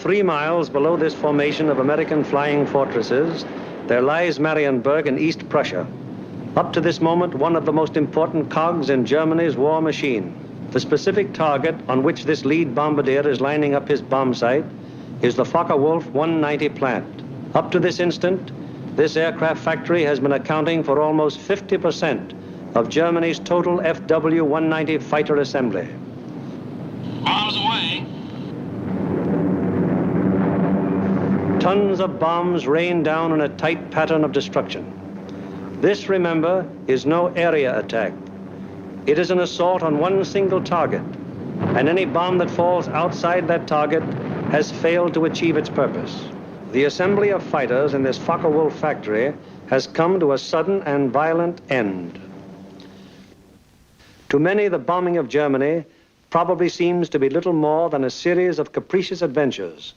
3 miles below this formation of American flying fortresses, there lies Marienburg in East Prussia. Up to this moment, one of the most important cogs in Germany's war machine. The specific target on which this lead bombardier is lining up his bomb sight is the Focke-Wulf 190 plant. Up to this instant, this aircraft factory has been accounting for almost 50% of Germany's total FW-190 fighter assembly. Bombs away. Tons of bombs rain down in a tight pattern of destruction. This, remember, is no area attack. It is an assault on one single target, and any bomb that falls outside that target has failed to achieve its purpose. The assembly of fighters in this Focke-Wulf factory has come to a sudden and violent end. To many, the bombing of Germany probably seems to be little more than a series of capricious adventures,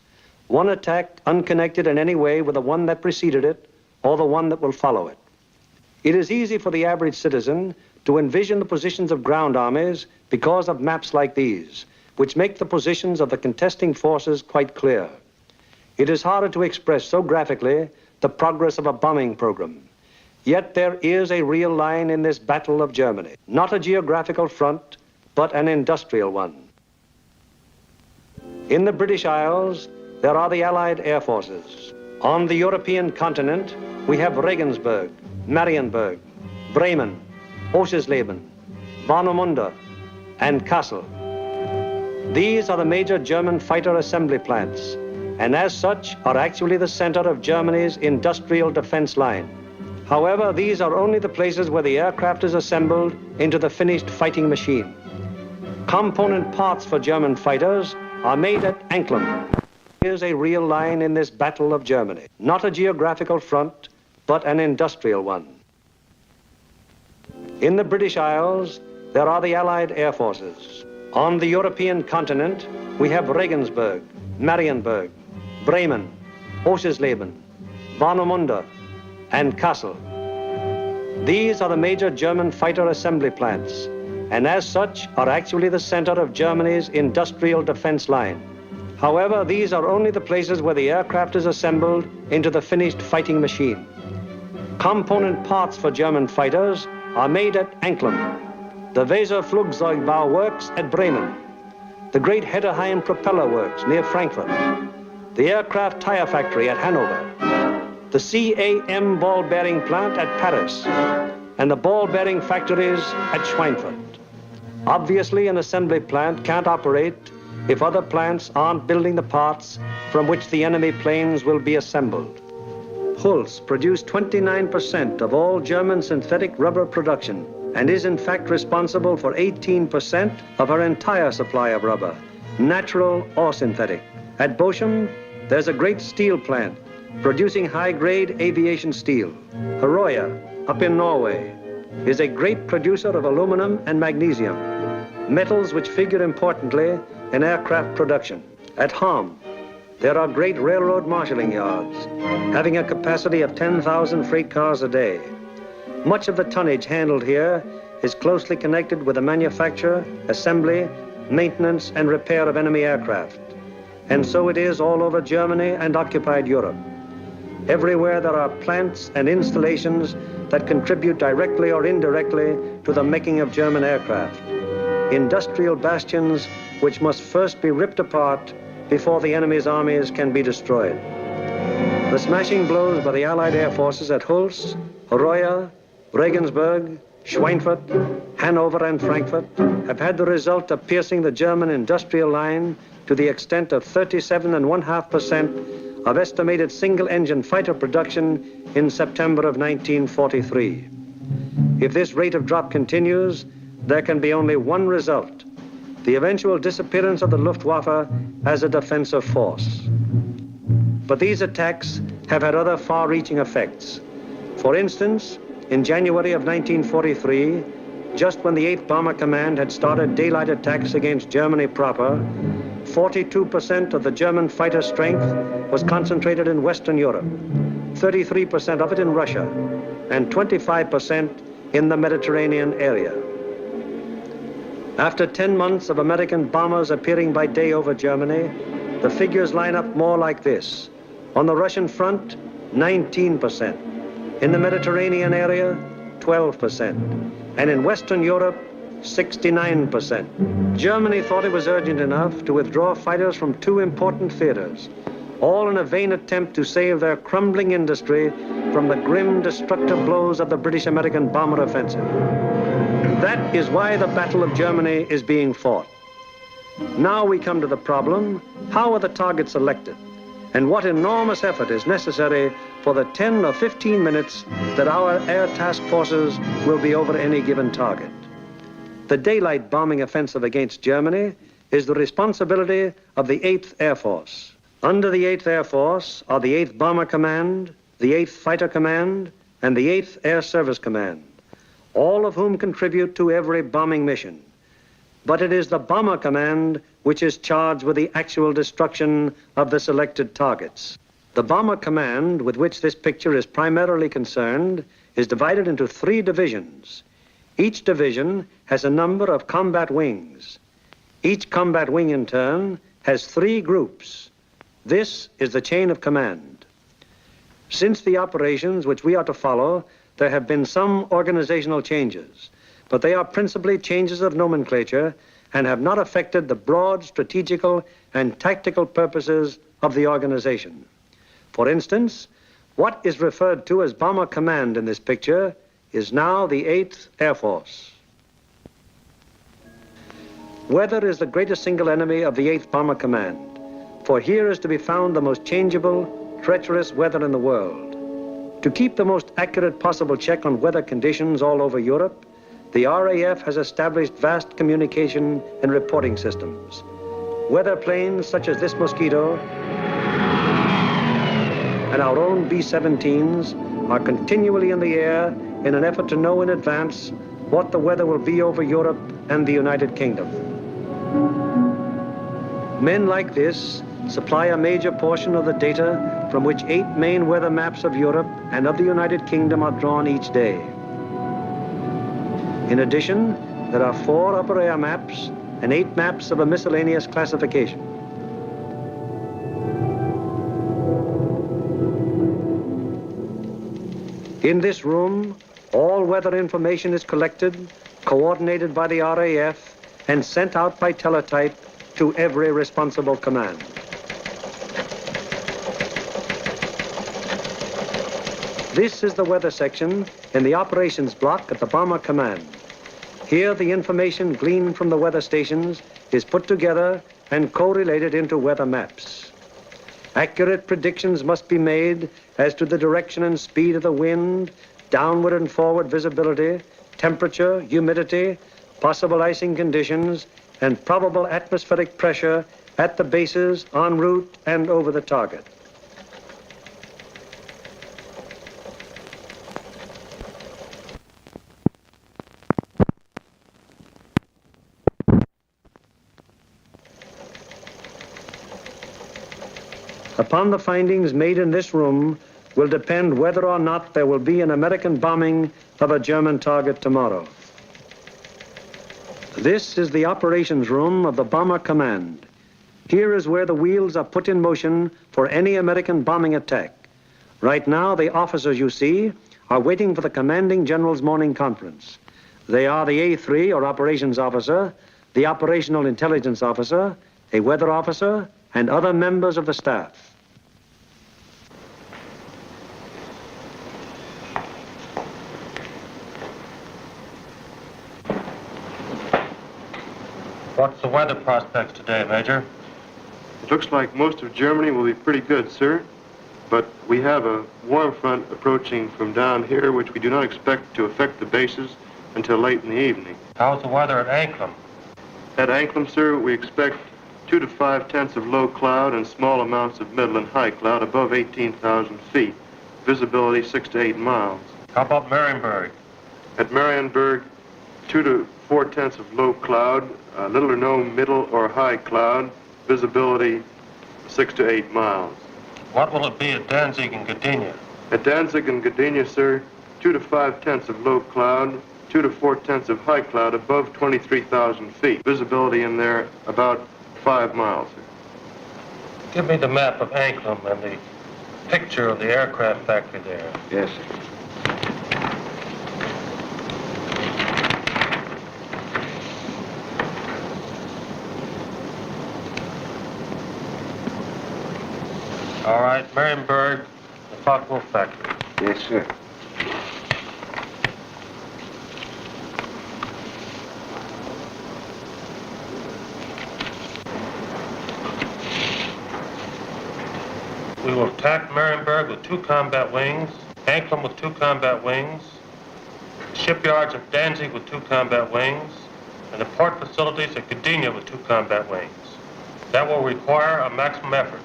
one attack unconnected in any way with the one that preceded it or the one that will follow it. It is easy for the average citizen to envision the positions of ground armies because of maps like these, which make the positions of the contesting forces quite clear. It is harder to express so graphically the progress of a bombing program. Yet there is a real line in this battle of Germany, not a geographical front, but an industrial one. In the British Isles, there are the Allied air forces. On the European continent, we have Regensburg, Marienburg, Bremen, Oschersleben, Warnemünde, and Kassel. These are the major German fighter assembly plants, and as such are actually the center of Germany's industrial defense line. However, these are only the places where the aircraft is assembled into the finished fighting machine. Component parts for German fighters are made at Anklam. Here's a real line in this battle of Germany, not a geographical front, but an industrial one. In the British Isles, there are the Allied air forces. On the European continent, we have Regensburg, Marienburg, Bremen, Oschersleben, Warnemünde, and Kassel. These are the major German fighter assembly plants, and as such are actually the center of Germany's industrial defense line. However, these are only the places where the aircraft is assembled into the finished fighting machine. Component parts for German fighters are made at Anklam, the Weser Flugzeugbau Works at Bremen, the Great Hedderheim Propeller Works near Frankfurt, the Aircraft Tire Factory at Hanover, the CAM ball bearing plant at Paris, and the ball bearing factories at Schweinfurt. Obviously, an assembly plant can't operate if other plants aren't building the parts from which the enemy planes will be assembled. Hulls produced 29% of all German synthetic rubber production and is in fact responsible for 18% of her entire supply of rubber, natural or synthetic. At Bochum, there's a great steel plant producing high-grade aviation steel. Herøya, up in Norway, is a great producer of aluminum and magnesium, metals which figure importantly in aircraft production. At Ham, there are great railroad marshalling yards, having a capacity of 10,000 freight cars a day. Much of the tonnage handled here is closely connected with the manufacture, assembly, maintenance, and repair of enemy aircraft. And so it is all over Germany and occupied Europe. Everywhere there are plants and installations that contribute directly or indirectly to the making of German aircraft. Industrial bastions which must first be ripped apart before the enemy's armies can be destroyed. The smashing blows by the Allied air forces at Hulst, Herøya, Regensburg, Schweinfurt, Hanover, and Frankfurt have had the result of piercing the German industrial line to the extent of 37.5% of estimated single-engine fighter production in September of 1943. If this rate of drop continues, there can be only one result: the eventual disappearance of the Luftwaffe as a defensive force. But these attacks have had other far-reaching effects. For instance, in January of 1943, just when the 8th Bomber Command had started daylight attacks against Germany proper, 42% of the German fighter strength was concentrated in Western Europe, 33% of it in Russia, and 25% in the Mediterranean area. After 10 months of American bombers appearing by day over Germany, the figures line up more like this. On the Russian front, 19%. In the Mediterranean area, 12%. And in Western Europe, 69%. Germany thought it was urgent enough to withdraw fighters from two important theaters, all in a vain attempt to save their crumbling industry from the grim, destructive blows of the British-American bomber offensive. That is why the Battle of Germany is being fought. Now we come to the problem, how are the targets selected? And what enormous effort is necessary for the 10 or 15 minutes that our air task forces will be over any given target? The daylight bombing offensive against Germany is the responsibility of the 8th Air Force. Under the 8th Air Force are the 8th Bomber Command, the 8th Fighter Command, and the 8th Air Service Command, all of whom contribute to every bombing mission. But it is the Bomber Command which is charged with the actual destruction of the selected targets. The Bomber Command, with which this picture is primarily concerned, is divided into 3 divisions. Each division has a number of combat wings. Each combat wing, in turn, has 3 groups. This is the chain of command. Since the operations which we are to follow, there have been some organizational changes, but they are principally changes of nomenclature and have not affected the broad strategical and tactical purposes of the organization. For instance, what is referred to as Bomber Command in this picture is now the 8th Air Force. Weather is the greatest single enemy of the 8th Bomber Command, for here is to be found the most changeable, treacherous weather in the world. To keep the most accurate possible check on weather conditions all over Europe, the RAF has established vast communication and reporting systems. Weather planes such as this Mosquito and our own B-17s are continually in the air in an effort to know in advance what the weather will be over Europe and the United Kingdom. Men like this supply a major portion of the data from which 8 main weather maps of Europe and of the United Kingdom are drawn each day. In addition, there are 4 upper air maps and 8 maps of a miscellaneous classification. In this room, all weather information is collected, coordinated by the RAF, and sent out by teletype to every responsible command. This is the weather section in the operations block at the Bomber Command. Here, the information gleaned from the weather stations is put together and correlated into weather maps. Accurate predictions must be made as to the direction and speed of the wind, downward and forward visibility, temperature, humidity, possible icing conditions, and probable atmospheric pressure at the bases, en route, and over the target. Upon the findings made in this room will depend whether or not there will be an American bombing of a German target tomorrow. This is the operations room of the Bomber Command. Here is where the wheels are put in motion for any American bombing attack. Right now, the officers you see are waiting for the commanding general's morning conference. They are the A3, or operations officer, the operational intelligence officer, a weather officer, and other members of the staff. What's the weather prospects today, Major? It looks like most of Germany will be pretty good, sir. But we have a warm front approaching from down here, which we do not expect to affect the bases until late in the evening. How's the weather at Anklam? At Anklam, sir, we expect 2 to 5 tenths of low cloud and small amounts of middle and high cloud above 18,000 feet. Visibility 6 to 8 miles. How about Marienburg? At Marienburg, 2 to 4 tenths of low cloud, little or no middle or high cloud, visibility 6 to 8 miles. What will it be at Danzig and Gdynia? At Danzig and Gdynia, sir, 2 to 5 tenths of low cloud, 2 to 4 tenths of high cloud above 23,000 feet. Visibility in there about 5 miles, sir. Give me the map of Anklam and the picture of the aircraft factory there. Yes, sir. All right, Marienburg, the Focke-Wulf factory. Yes, sir. We will attack Marienburg with 2 combat wings, Anklam with 2 combat wings, shipyards of Danzig with 2 combat wings, and the port facilities at Gdynia with 2 combat wings. That will require a maximum effort.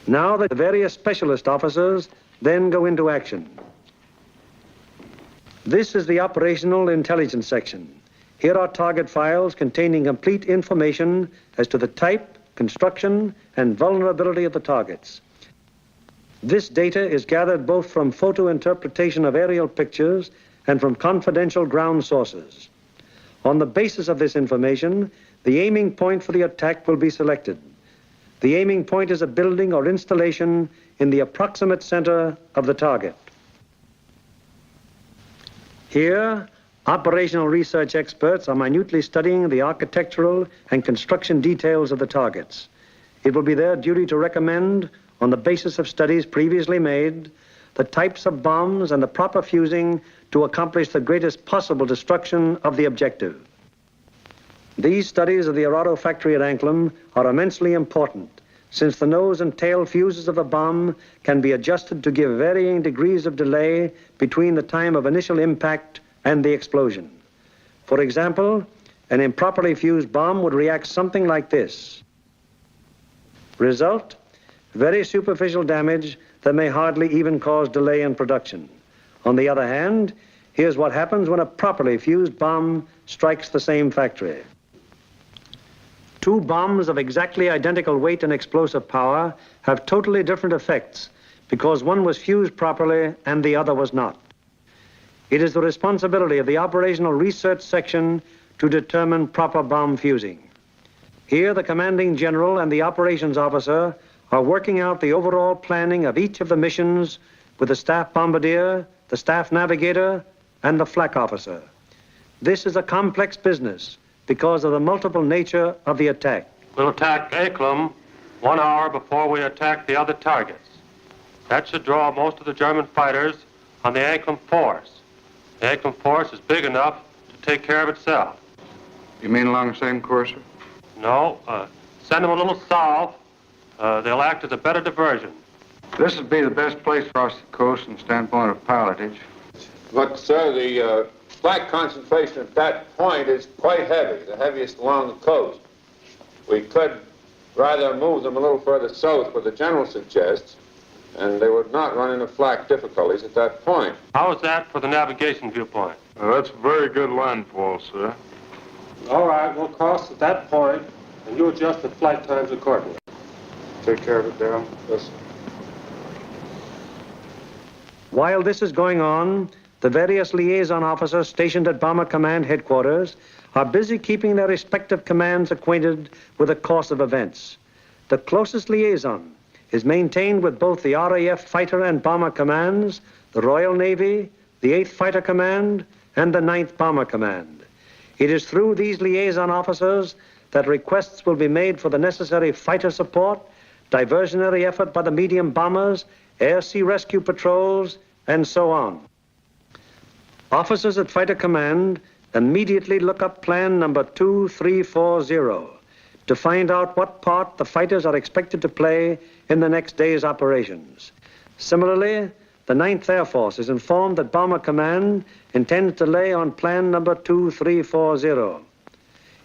Now the various specialist officers then go into action. This is the operational intelligence section. Here are target files containing complete information as to the type, construction, and vulnerability of the targets. This data is gathered both from photo interpretation of aerial pictures and from confidential ground sources. On the basis of this information, the aiming point for the attack will be selected. The aiming point is a building or installation in the approximate center of the target. Here, operational research experts are minutely studying the architectural and construction details of the targets. It will be their duty to recommend, on the basis of studies previously made, the types of bombs and the proper fusing to accomplish the greatest possible destruction of the objective. These studies of the Arado factory at Anklam are immensely important, since the nose and tail fuses of the bomb can be adjusted to give varying degrees of delay between the time of initial impact and the explosion. For example, an improperly fused bomb would react something like this. Result, very superficial damage that may hardly even cause delay in production. On the other hand, here's what happens when a properly fused bomb strikes the same factory. 2 bombs of exactly identical weight and explosive power have totally different effects because one was fused properly and the other was not. It is the responsibility of the operational research section to determine proper bomb fusing. Here, the commanding general and the operations officer are working out the overall planning of each of the missions with the staff bombardier, the staff navigator, and the flak officer. This is a complex business because of the multiple nature of the attack. We'll attack Anklam 1 hour before we attack the other targets. That should draw most of the German fighters on the Anklam force. The Anklam force is big enough to take care of itself. You mean along the same course, sir? No, send them a little south. They'll act as a better diversion. This would be the best place across the coast from the standpoint of pilotage. But, sir, the flak concentration at that point is quite heavy, the heaviest along the coast. We could rather move them a little further south, what the general suggests, and they would not run into flak difficulties at that point. How is that for the navigation viewpoint? That's a very good landfall, sir. All right, we'll cross at that point, and you adjust the flight times accordingly. Take care of it, Darrell. Yes, sir. While this is going on, the various liaison officers stationed at Bomber Command headquarters are busy keeping their respective commands acquainted with the course of events. The closest liaison is maintained with both the RAF Fighter and Bomber Commands, the Royal Navy, the 8th Fighter Command, and the 9th Bomber Command. It is through these liaison officers that requests will be made for the necessary fighter support, diversionary effort by the medium bombers, air-sea rescue patrols, and so on. Officers at Fighter Command immediately look up plan number 2340 to find out what part the fighters are expected to play in the next day's operations. Similarly, the 9th Air Force is informed that Bomber Command intends to lay on plan number 2340.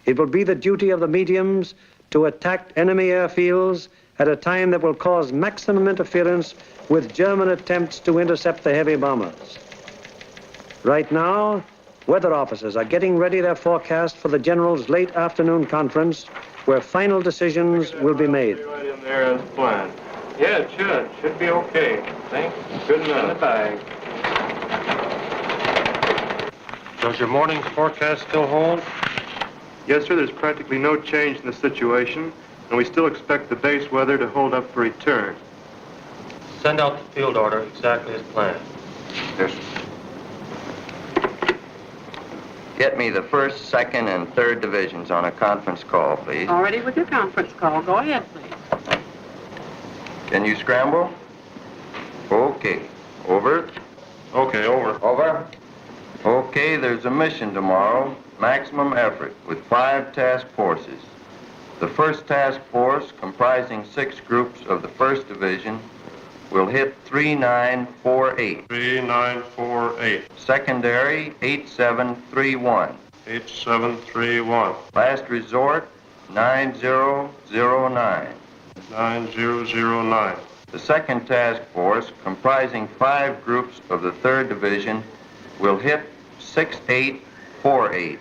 It will be the duty of the mediums to attack enemy airfields at a time that will cause maximum interference with German attempts to intercept the heavy bombers. Right now, weather officers are getting ready their forecast for the General's late afternoon conference, where final decisions will be made. Right in there as planned. Yeah, it should. Should be okay. Thanks. Good enough. In the bag. Does your morning's forecast still hold? Yes, sir. There's practically no change in the situation, and we still expect the base weather to hold up for return. Send out the field order exactly as planned. Yes, sir. Get me the 1st, 2nd, and 3rd divisions on a conference call, please. Already with your conference call. Go ahead, please. Can you scramble? Okay. Over. Okay, over. Over. Okay, there's a mission tomorrow. Maximum effort with 5 task forces. The 1st task force, comprising 6 groups of the 1st Division, will hit 3948. 3948. Secondary, 8731. 8731. Last resort, 9009. 9009. The 2nd task force, comprising 5 groups of the 3rd Division, will hit 6848.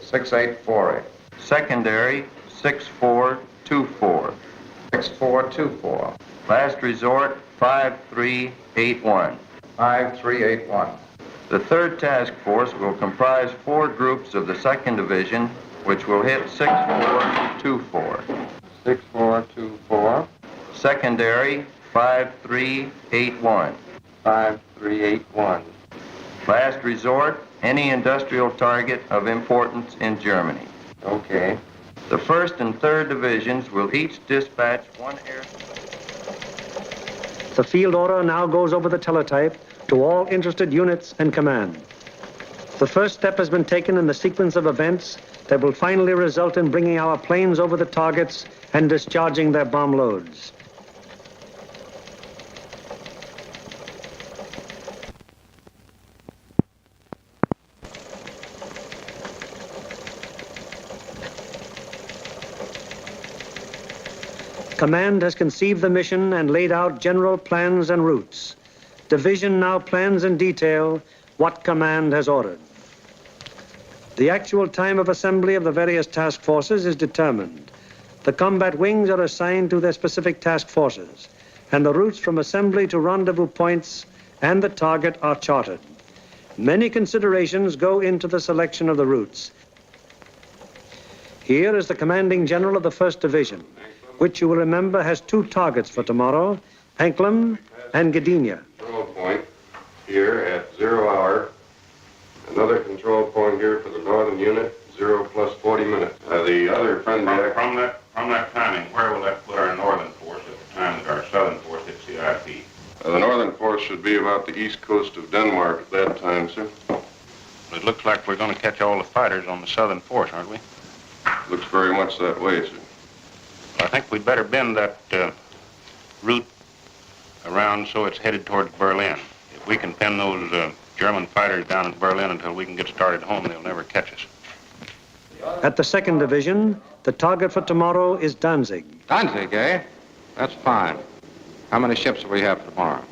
6848. Secondary, 6424. 6424. Last resort, 5381. 5381. The 3rd task force will comprise 4 groups of the 2nd Division, which will hit 6424. 6424. Secondary, 5381. 5381. Last resort, any industrial target of importance in Germany. Okay. The 1st and 3rd Divisions will each dispatch 1 air... The field order now goes over the teletype to all interested units and command. The first step has been taken in the sequence of events that will finally result in bringing our planes over the targets and discharging their bomb loads. Command has conceived the mission and laid out general plans and routes. Division now plans in detail what command has ordered. The actual time of assembly of the various task forces is determined. The combat wings are assigned to their specific task forces, and the routes from assembly to rendezvous points and the target are charted. Many considerations go into the selection of the routes. Here is the commanding general of the 1st Division, which you will remember has 2 targets for tomorrow, Anklam and Gdynia. Control point here at 0 hour. Another control point here for the northern unit, 0 plus 40 minutes. The other friendly... From that timing, where will that put our northern force at the time that our southern force hits the IP? The northern force should be about the east coast of Denmark at that time, sir. It looks like we're going to catch all the fighters on the southern force, aren't we? Looks very much that way, sir. I think we'd better bend that route around so it's headed towards Berlin. If we can pin those German fighters down at Berlin until we can get started home, they'll never catch us. At the 2nd Division, the target for tomorrow is Danzig. Danzig, eh? That's fine. How many ships will we have for tomorrow?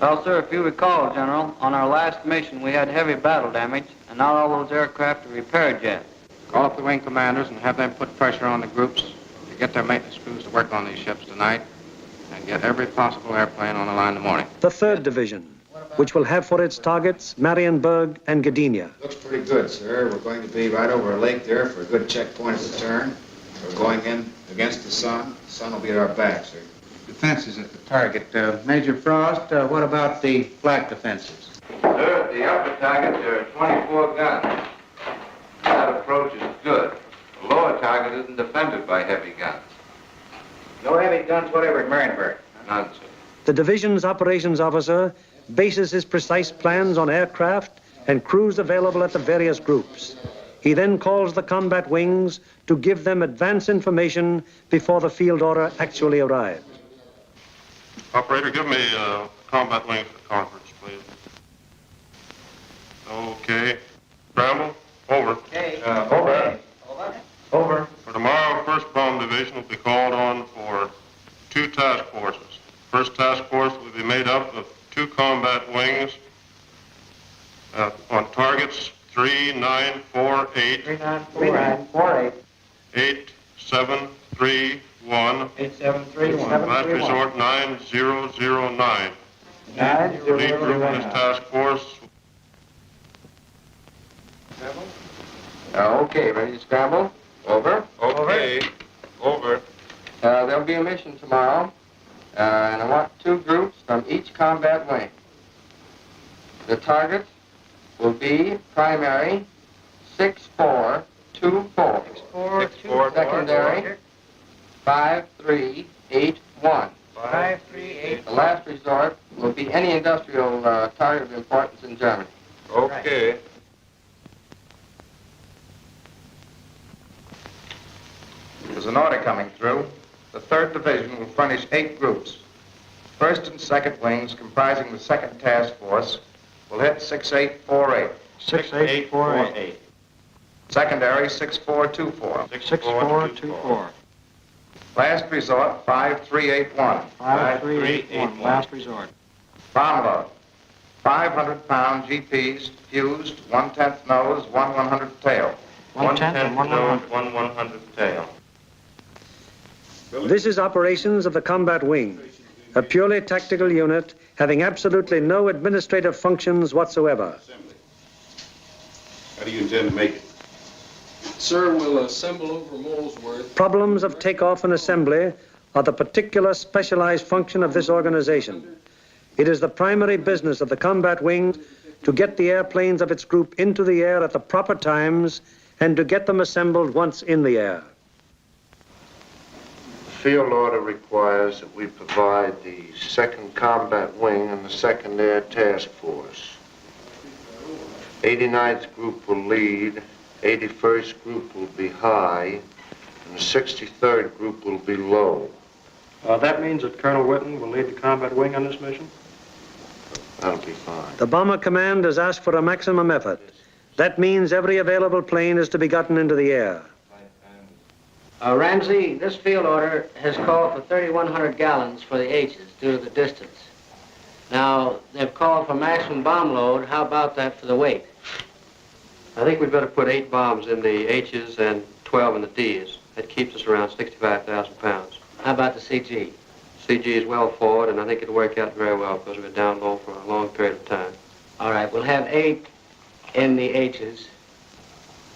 Well, sir, if you recall, General, on our last mission we had heavy battle damage, and not all those aircraft are repaired yet. Call up the wing commanders and have them put pressure on the groups to get their maintenance crews to work on these ships tonight and get every possible airplane on the line in the morning. The 3rd Division, which will have for its targets Marienburg and Gdynia. Looks pretty good, sir. We're going to be right over a lake there for a good checkpoint at the turn. We're going in against the sun. The sun will be at our back, sir. Defenses at the target. Major Frost, what about the flak defenses? Sir, at the upper target, there are 24 guns. That approach is good. The lower target isn't defended by heavy guns. No heavy guns whatever at Marienburg. None, sir. The division's operations officer bases his precise plans on aircraft and crews available at the various groups. He then calls the combat wings to give them advance information before the field order actually arrives. Operator, give me combat wings for conference, please. Okay. Scramble. Over. Okay. Over. Over. For tomorrow, 1st Bomb Division will be called on for 2 task forces. First task force will be made up of 2 combat wings On targets 3948. 3948. 8731. 8731. Last resort 9009. 9009. Lead group in this task force. Okay, ready to scramble? Over. Okay. Over. There'll be a mission tomorrow, and I want 2 groups from each combat wing. The target will be primary 6424. 6424. Secondary 5381. 5381. The last resort will be any industrial target of importance in Germany. Okay. There's an order coming through. The 3rd Division will furnish 8 groups. 1st and 2nd wings, comprising the 2nd Task Force, will hit 6848. 6848. Secondary 6424. 6424. Last resort 5381. 5381. Last resort. Bomb load. 500-pound GPs fused, 1/10 nose, 1/100 tail. 1/10 and 1/100. 1/100 tail. This is operations of the combat wing, a purely tactical unit having absolutely no administrative functions whatsoever. How do you intend to make it? Sir, we'll assemble over Molesworth. Problems of takeoff and assembly are the particular specialized function of this organization. It is the primary business of the combat wing to get the airplanes of its group into the air at the proper times and to get them assembled once in the air. The field order requires that we provide the 2nd Combat Wing and the 2nd Air Task Force. 89th Group will lead, 81st Group will be high, and the 63rd Group will be low. That means that Colonel Whitten will lead the combat wing on this mission? That'll be fine. The Bomber Command has asked for a maximum effort. That means every available plane is to be gotten into the air. Ramsey, this field order has called for 3,100 gallons for the H's due to the distance. Now, they've called for maximum bomb load. How about that for the weight? I think we'd better put 8 bombs in the H's and 12 in the D's. That keeps us around 65,000 pounds. How about the CG? CG is well forward, and I think it'll work out very well because we're down low for a long period of time. All right, we'll have 8 in the H's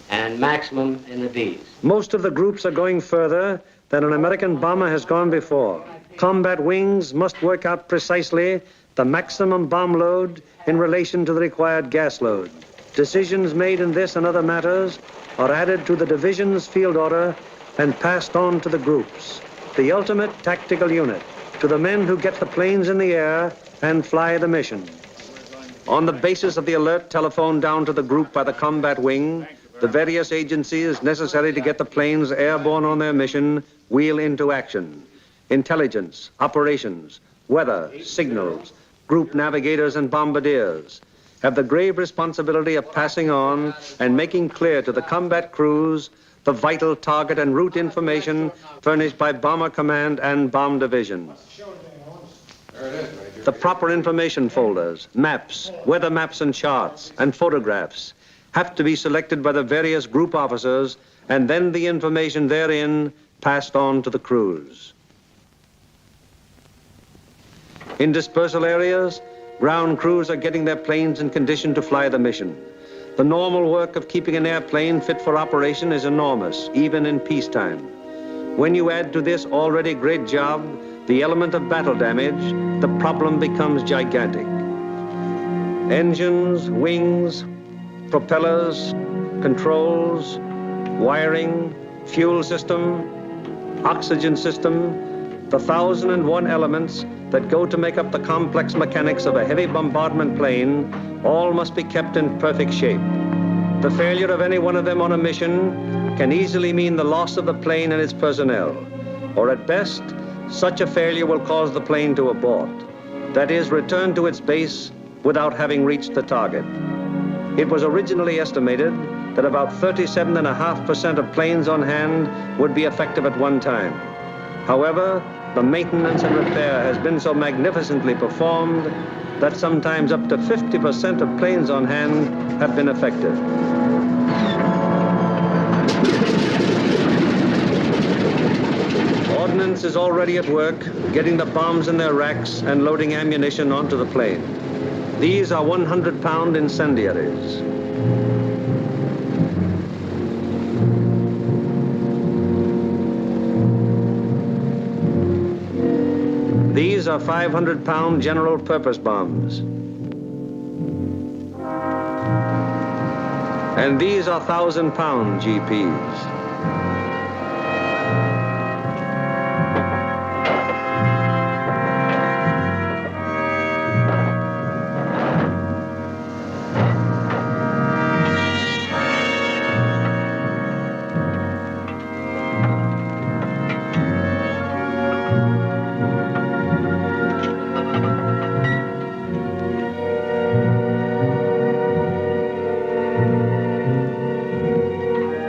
and maximum in the D's. Most of the groups are going further than an American bomber has gone before. Combat wings must work out precisely the maximum bomb load in relation to the required gas load. Decisions made in this and other matters are added to the division's field order and passed on to the groups, the ultimate tactical unit, to the men who get the planes in the air and fly the mission. On the basis of the alert telephoned down to the group by the combat wing, the various agencies necessary to get the planes airborne on their mission wheel into action. Intelligence, operations, weather, signals, group navigators and bombardiers have the grave responsibility of passing on and making clear to the combat crews the vital target and route information furnished by Bomber Command and Bomb Division. The proper information folders, maps, weather maps and charts, and photographs have to be selected by the various group officers and then the information therein passed on to the crews. In dispersal areas, ground crews are getting their planes in condition to fly the mission. The normal work of keeping an airplane fit for operation is enormous, even in peacetime. When you add to this already great job the element of battle damage, the problem becomes gigantic. Engines, wings, propellers, controls, wiring, fuel system, oxygen system, the 1,001 elements that go to make up the complex mechanics of a heavy bombardment plane all must be kept in perfect shape. The failure of any one of them on a mission can easily mean the loss of the plane and its personnel, or at best, such a failure will cause the plane to abort. That is, return to its base without having reached the target. It was originally estimated that about 37.5% of planes on hand would be effective at one time. However, the maintenance and repair has been so magnificently performed that sometimes up to 50% of planes on hand have been effective. Ordnance is already at work, getting the bombs in their racks and loading ammunition onto the plane. These are 100-pound incendiaries. These are 500-pound general purpose bombs. And these are 1,000-pound GPs.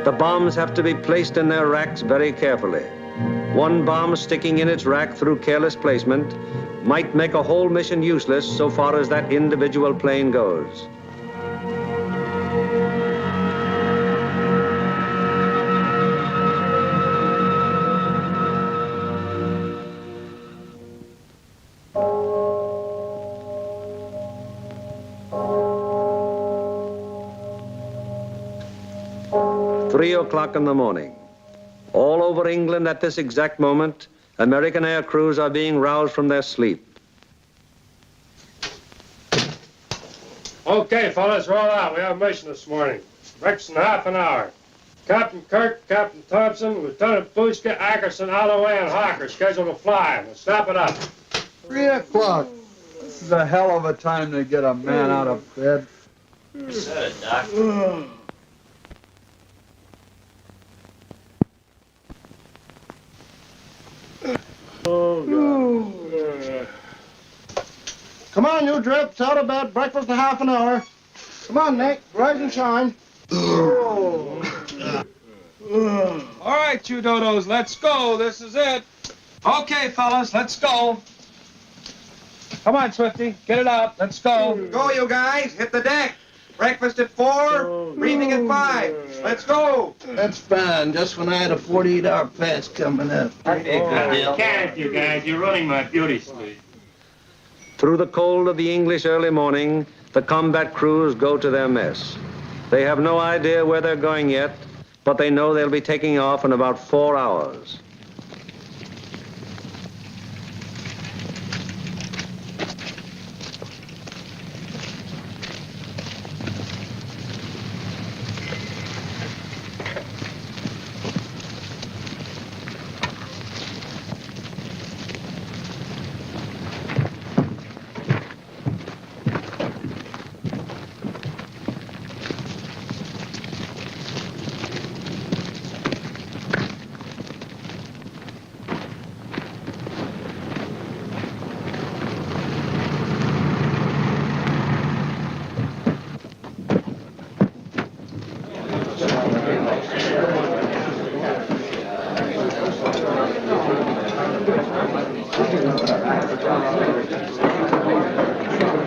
The bombs have to be placed in their racks very carefully. One bomb sticking in its rack through careless placement might make a whole mission useless so far as that individual plane goes. Three o'clock in the morning. All over England at this exact moment, American air crews are being roused from their sleep. Okay, fellas, roll out. We have a mission this morning. Breakfast in half an hour. Captain Kirk, Captain Thompson, Lieutenant Bushka, Ackerson, Alloway, and Hawker scheduled to fly. Let's snap it up. 3 o'clock. This is a hell of a time to get a man out of bed. Good, Doc. Come on, you drips, out of bed, breakfast in half an hour. Come on, Nick, rise and shine. All right, you dodos, let's go. This is it. Okay, fellas, let's go. Come on, Swifty, get it out. Let's go. Go, you guys. Hit the deck. Breakfast at 4, breathing at 5. Let's go. That's fine, just when I had a 48-hour pass coming up. Can't, you guys. You're running my beauty sleep. Through the cold of the English early morning, the combat crews go to their mess. They have no idea where they're going yet, but they know they'll be taking off in about 4 hours.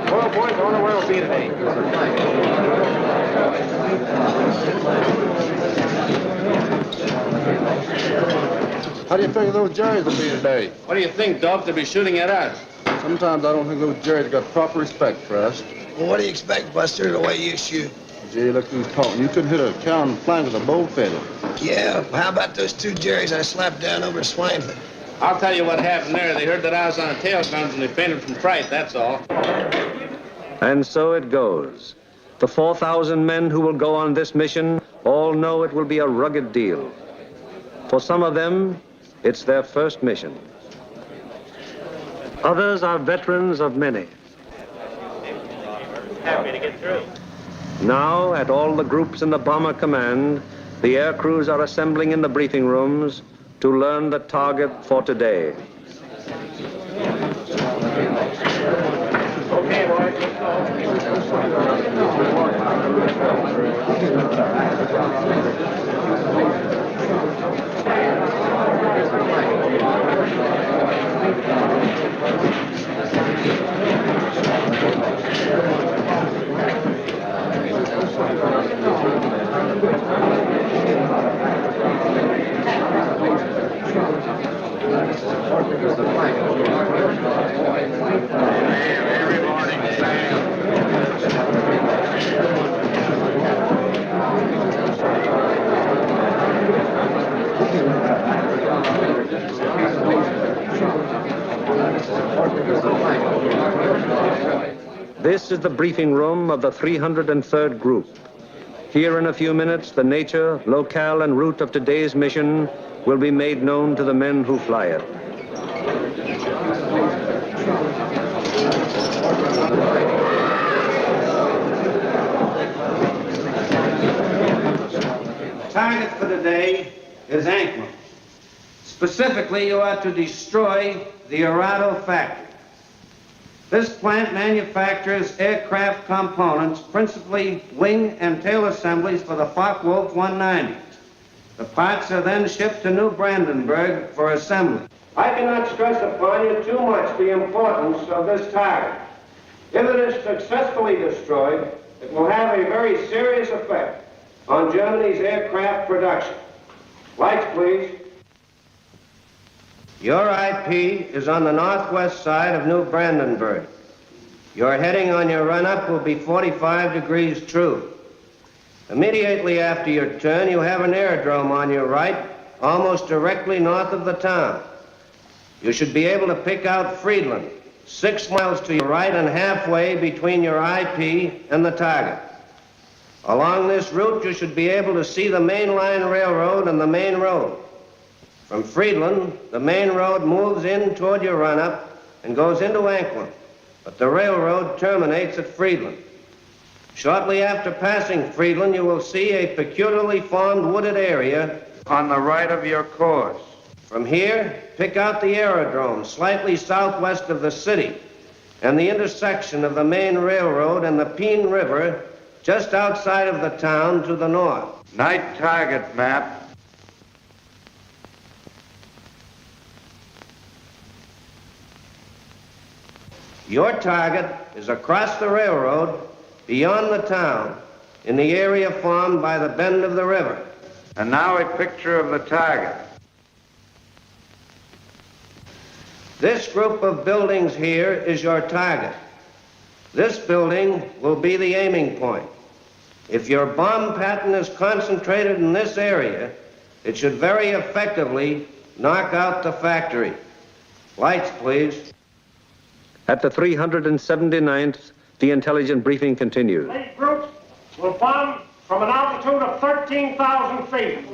Well, boys, I wonder where we'll be today. How do you figure those Jerrys will be today? What do you think, Doc? They'll be shooting at us. Sometimes I don't think those Jerrys got proper respect for us. Well, what do you expect, Buster, the way you shoot? Gee, look who's talking. You couldn't hit a cow in the flank with a bow feather. Yeah, how about those 2 Jerrys I slapped down over Swinefoot? I'll tell you what happened there. They heard that I was on tail guns and they fainted from fright, that's all. And so it goes. The 4,000 men who will go on this mission all know it will be a rugged deal. For some of them, it's their first mission. Others are veterans of many. Happy to get through. Now, at all the groups in the Bomber Command, the air crews are assembling in the briefing rooms to learn the target for today. Okay, boys, let's go. This is the briefing room of the 303rd Group. Here in a few minutes, the nature, locale, and route of today's mission will be made known to the men who fly it. Target for today is Anklam. Specifically, you are to destroy the Arado factory. This plant manufactures aircraft components, principally wing and tail assemblies for the Focke-Wulf 190s. The parts are then shipped to New Brandenburg for assembly. I cannot stress upon you too much the importance of this target. If it is successfully destroyed, it will have a very serious effect on Germany's aircraft production. Lights, please. Your IP is on the northwest side of New Brandenburg. Your heading on your run-up will be 45 degrees true. Immediately after your turn, you have an aerodrome on your right, almost directly north of the town. You should be able to pick out Friedland, 6 miles to your right and halfway between your IP and the target. Along this route, you should be able to see the main line railroad and the main road. From Friedland, the main road moves in toward your run-up and goes into Anklam, but the railroad terminates at Friedland. Shortly after passing Friedland, you will see a peculiarly formed wooded area on the right of your course. From here, pick out the aerodrome slightly southwest of the city and the intersection of the main railroad and the Peene River just outside of the town to the north. Night target map. Your target is across the railroad, beyond the town, in the area formed by the bend of the river. And now a picture of the target. This group of buildings here is your target. This building will be the aiming point. If your bomb pattern is concentrated in this area, it should very effectively knock out the factory. Lights, please. At the 379th, the intelligence briefing continues. These groups will bomb from an altitude of 13,000 feet.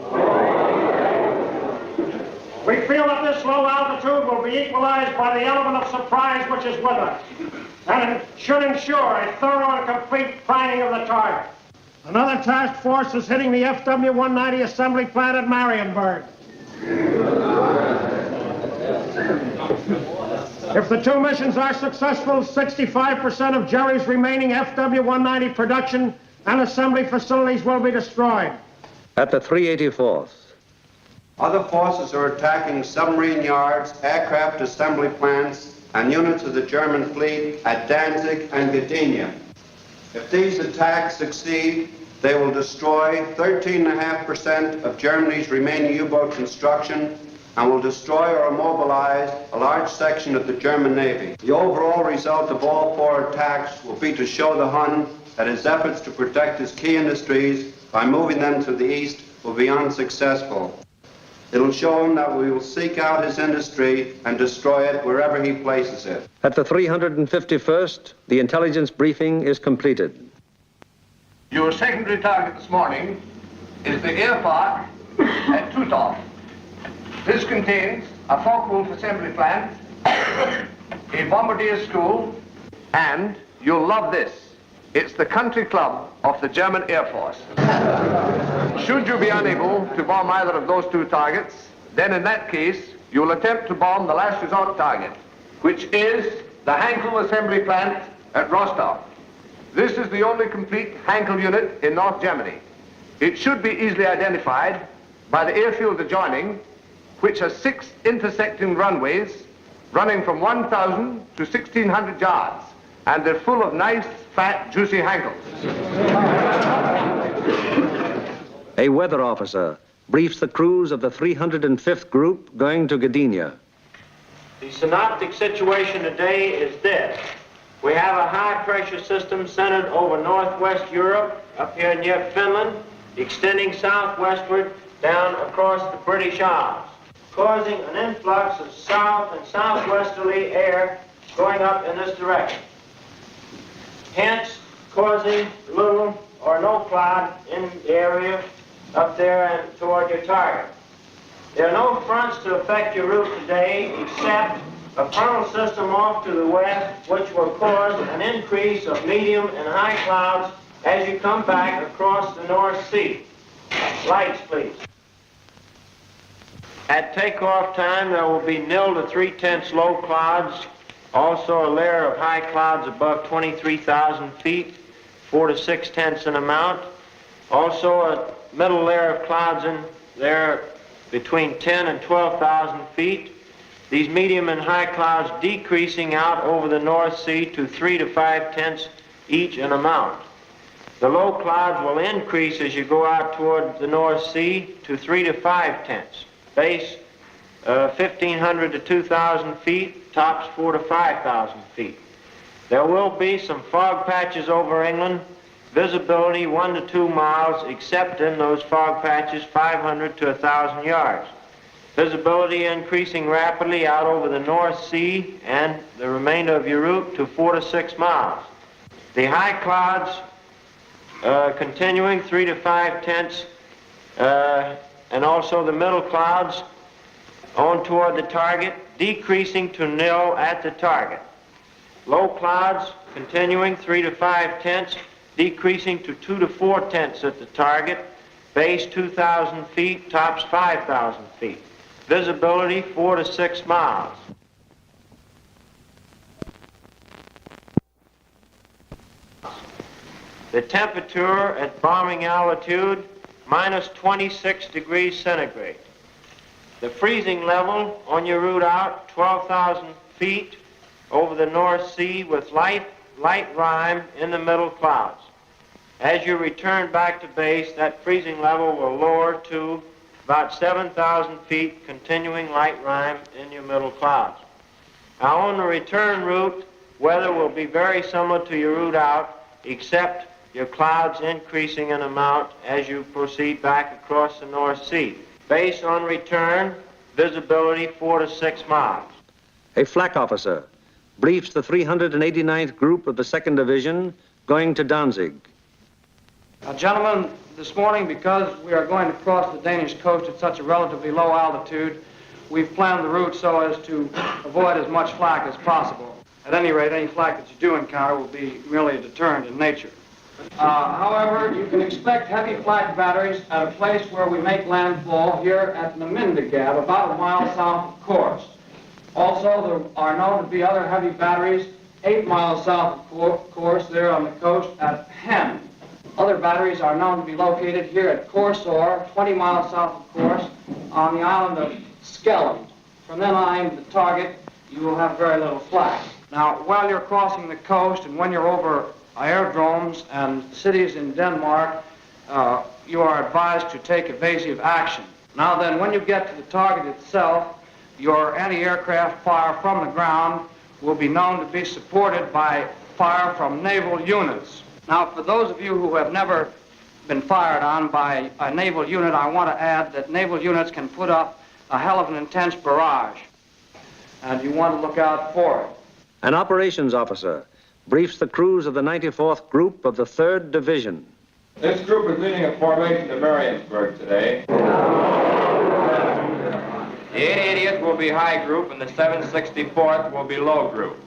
We feel that this low altitude will be equalized by the element of surprise which is with us, and it should ensure a thorough and complete priming of the target. Another task force is hitting the FW-190 assembly plant at Marienburg. If the two missions are successful, 65% of Jerry's remaining FW-190 production and assembly facilities will be destroyed. At the 384th. Other forces are attacking submarine yards, aircraft assembly plants, and units of the German fleet at Danzig and Gdynia. If these attacks succeed, they will destroy 13.5% of Germany's remaining U-boat construction and will destroy or immobilize a large section of the German Navy. The overall result of all 4 attacks will be to show the Hun that his efforts to protect his key industries by moving them to the east will be unsuccessful. It'll show him that we will seek out his industry and destroy it wherever he places it. At the 351st, the intelligence briefing is completed. Your secondary target this morning is the air park at Tutov. This contains a Focke-Wulf assembly plant, a bombardier school, and you'll love this. It's the country club of the German Air Force. Should you be unable to bomb either of those 2 targets, then in that case, you'll attempt to bomb the last resort target, which is the Hankel assembly plant at Rostov. This is the only complete Hankel unit in North Germany. It should be easily identified by the airfield adjoining, which has 6 intersecting runways running from 1,000 to 1,600 yards, and they're full of nice, fat, juicy Hankels. A weather officer briefs the crews of the 305th Group going to Gdynia. The synoptic situation today is this. We have a high-pressure system centered over northwest Europe, up here near Finland, extending southwestward down across the British Isles. causing an influx of south and southwesterly air going up in this direction, hence causing little or no cloud in the area up there and toward your target. There are no fronts to affect your route today except a frontal system off to the west, which will cause an increase of medium and high clouds as you come back across the North Sea. Lights, please. At takeoff time, there will be 0 to 3/10 low clouds, also a layer of high clouds above 23,000 feet, 4 to 6/10 in amount. Also a middle layer of clouds in there between 10 and 12,000 feet. These medium and high clouds decreasing out over the North Sea to 3 to 5/10 each in amount. The low clouds will increase as you go out toward the North Sea to 3 to 5/10. Base 1,500 to 2,000 feet, tops 4 to 5,000 feet. There will be some fog patches over England, visibility 1 to 2 miles, except in those fog patches 500 to 1,000 yards. Visibility increasing rapidly out over the North Sea and the remainder of your route to 4 to 6 miles. The high clouds continuing 3 to 5/10, and also the middle clouds on toward the target, decreasing to 0 at the target. Low clouds continuing 3 to 5/10, decreasing to 2 to 4/10 at the target, base 2,000 feet, tops 5,000 feet. Visibility 4 to 6 miles. The temperature at bombing altitude, minus 26 degrees centigrade. The freezing level on your route out, 12,000 feet over the North Sea with light rime in the middle clouds. As you return back to base, that freezing level will lower to about 7,000 feet, continuing light rime in your middle clouds. Now on the return route, weather will be very similar to your route out, except your clouds increasing in amount as you proceed back across the North Sea. Base on return, visibility 4 to 6 miles. A flak officer briefs the 389th Group of the 2nd Division going to Danzig. Gentlemen, this morning, because we are going to cross the Danish coast at such a relatively low altitude, we've planned the route so as to avoid as much flak as possible. At any rate, any flak that you do encounter will be merely a deterrent in nature. However, you can expect heavy flak batteries at a place where we make landfall here at Namindagab, about a mile south of course. Also, there are known to be other heavy batteries 8 miles south of course there on the coast at Hen. Other batteries are known to be located here at Corsor, 20 miles south of course, on the island of Skelland. From then on to the target, you will have very little flak. Now, while you're crossing the coast and when you're over aerodromes and cities in Denmark, you are advised to take evasive action. Now then, when you get to the target itself, your anti-aircraft fire from the ground will be known to be supported by fire from naval units. Now, for those of you who have never been fired on by a naval unit, I want to add that naval units can put up a hell of an intense barrage, and you want to look out for it. An operations officer briefs the crews of the 94th Group of the 3rd Division. This group is leading a formation to Mariensburg today. The 880th will be high group and the 764th will be low group.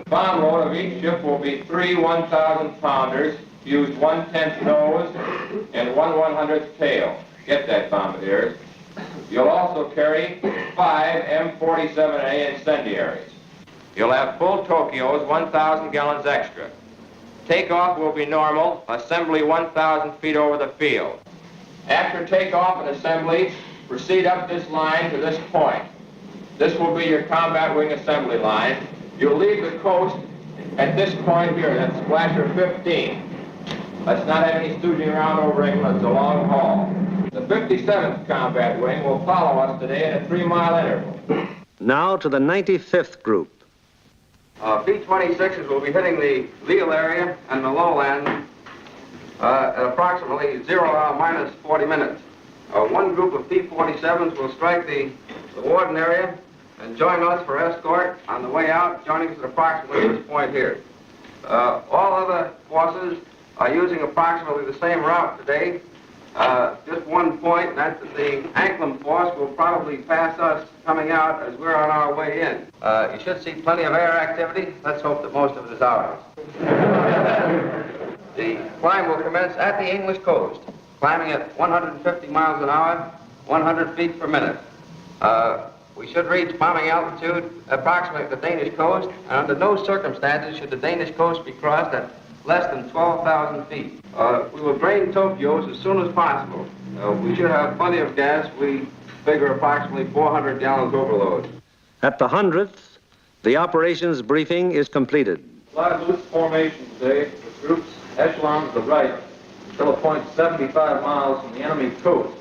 Bomb load of each ship will be 3 1,000-pounders, used 1/10 nose and 1/100th tail. Get that, bombardiers. You'll also carry 5 M47A incendiaries. You'll have full Tokyos, 1,000 gallons extra. Takeoff will be normal, assembly 1,000 feet over the field. After takeoff and assembly, proceed up this line to this point. This will be your combat wing assembly line. You'll leave the coast at this point here, that's Splasher 15. Let's not have any stooging around over England, it's a long haul. The 57th Combat Wing will follow us today at a 3-mile interval. Now to the 95th Group. B-26s will be hitting the Lille area and the lowland at approximately 0 hour minus 40 minutes. One group of P-47s will strike the warden area and join us for escort on the way out, joining us at approximately this point here. All other forces are using approximately the same route today. Just one point, and that's that the Anklam force will probably pass us coming out as we're on our way in. You should see plenty of air activity. Let's hope that most of it is ours. The climb will commence at the English coast, climbing at 150 miles an hour, 100 feet per minute. We should reach bombing altitude approximately at the Danish coast, and under no circumstances should the Danish coast be crossed at less than 12,000 feet. We will drain Tokyo's as soon as possible. We should have plenty of gas. We figure approximately 400 gallons overload. At the 100th, the operations briefing is completed. Fly loose formation today with groups echelon to the right until a point 75 miles from the enemy coast,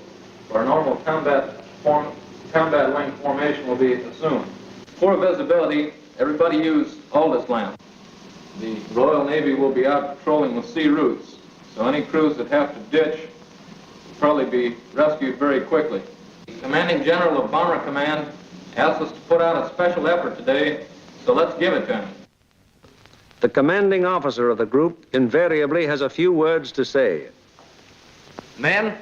where a normal combat wing formation will be assumed. For visibility, everybody use Aldous lamp. The Royal Navy will be out patrolling with sea routes, so any crews that have to ditch will probably be rescued very quickly. The Commanding General of Bomber Command asked us to put out a special effort today, so let's give it to him. The commanding officer of the group invariably has a few words to say. Men,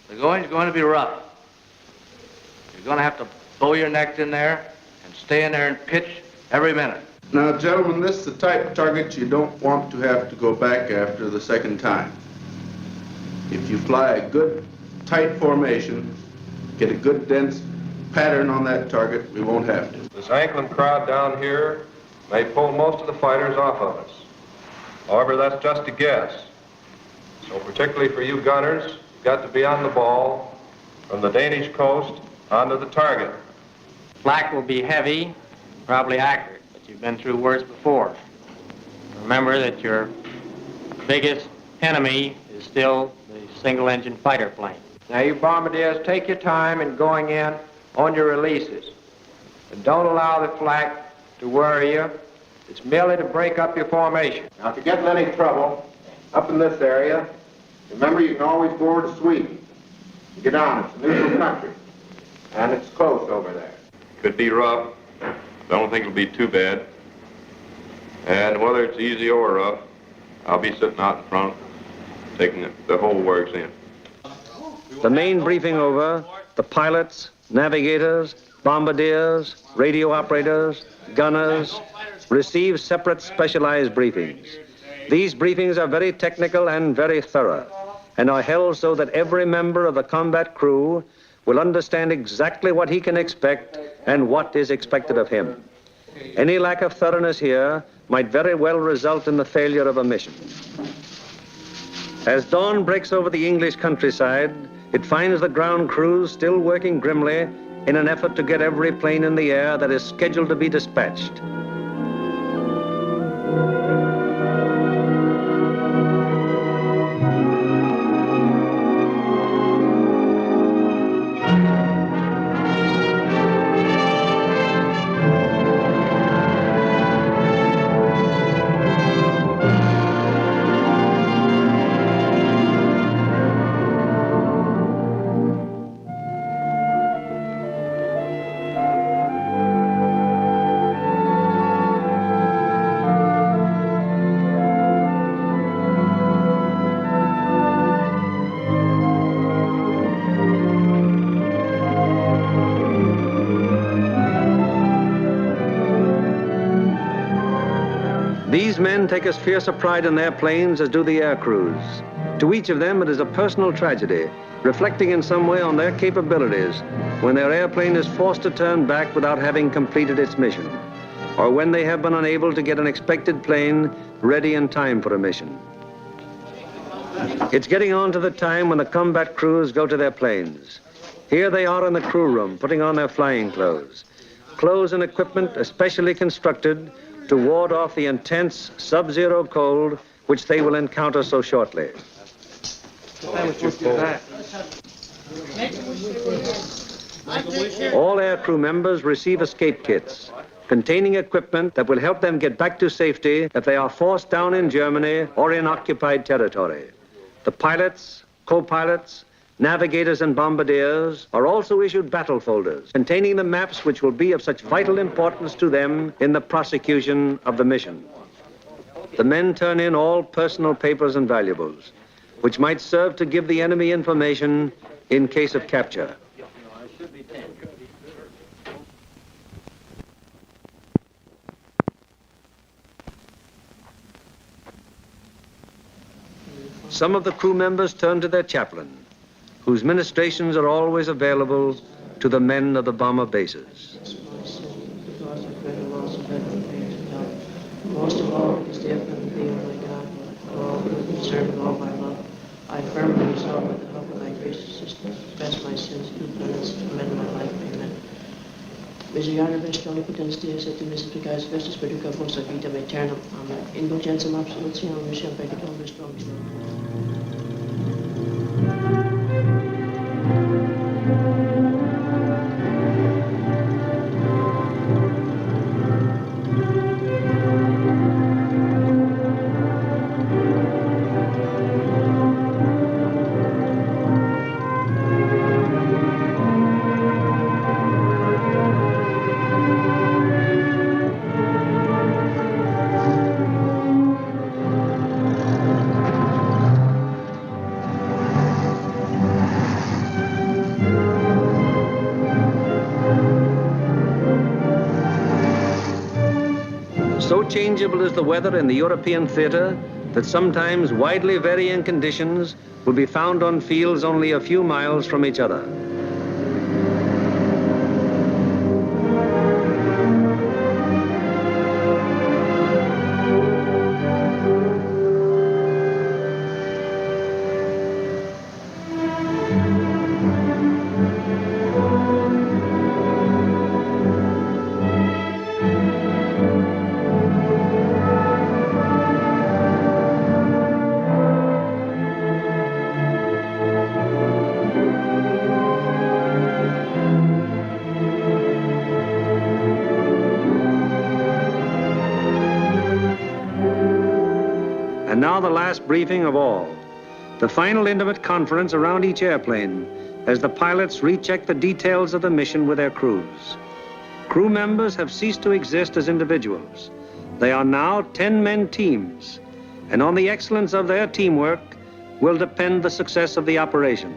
the going's going to be rough. You're going to have to bow your necks in there and stay in there and pitch every minute. Now, gentlemen, this is the type of target you don't want to have to go back after the second time. If you fly a good, tight formation, get a good, dense pattern on that target, we won't have to. This Anklam crowd down here may pull most of the fighters off of us. However, that's just a guess. So particularly for you gunners, you've got to be on the ball from the Danish coast onto the target. Flak will be heavy, probably accurate, but you've been through worse before. Remember that your biggest enemy is still the single-engine fighter plane. Now, you bombardiers, take your time in going in on your releases. And don't allow the flak to worry you. It's merely to break up your formation. Now, if you get in any trouble up in this area, remember you can always go over to Sweden. Get on, it's a neutral country. And it's close over there. Could be rough. I don't think it'll be too bad. And whether it's easy or rough, I'll be sitting out in front, taking the whole works in. The main briefing over, the pilots, navigators, bombardiers, radio operators, gunners receive separate specialized briefings. These briefings are very technical and very thorough, and are held so that every member of the combat crew will understand exactly what he can expect and what is expected of him. Any lack of thoroughness here might very well result in the failure of a mission. As dawn breaks over the English countryside, it finds the ground crews still working grimly in an effort to get every plane in the air that is scheduled to be dispatched. These men take as fierce a pride in their planes as do the air crews. To each of them, it is a personal tragedy, reflecting in some way on their capabilities when their airplane is forced to turn back without having completed its mission, or when they have been unable to get an expected plane ready in time for a mission. It's getting on to the time when the combat crews go to their planes. Here they are in the crew room, putting on their flying clothes. Clothes and equipment especially constructed to ward off the intense sub-zero cold which they will encounter so shortly. All air crew members receive escape kits containing equipment that will help them get back to safety if they are forced down in Germany or in occupied territory. The pilots, co-pilots, navigators and bombardiers are also issued battle folders containing the maps which will be of such vital importance to them in the prosecution of the mission. The men turn in all personal papers and valuables, which might serve to give the enemy information in case of capture. Some of the crew members turn to their chaplain, whose ministrations are always available to the men of the bomber bases. Most of all, because they have been the thee, O my God, for all good and serve all my love. I firmly resolve with the help of thy gracious assistance, confess my sins, do penance, amend my life. Amen. Miserere vestoli potens Deus et misericors vestis perduca vosa vitam aeternam. Amen. Indulgentiam absolutionem miseram peccatoris nobis. So changeable is the weather in the European theater that sometimes widely varying conditions will be found on fields only a few miles from each other. And now the last briefing of all, the final intimate conference around each airplane as the pilots recheck the details of the mission with their crews. Crew members have ceased to exist as individuals. They are now 10-man teams, and on the excellence of their teamwork will depend the success of the operation.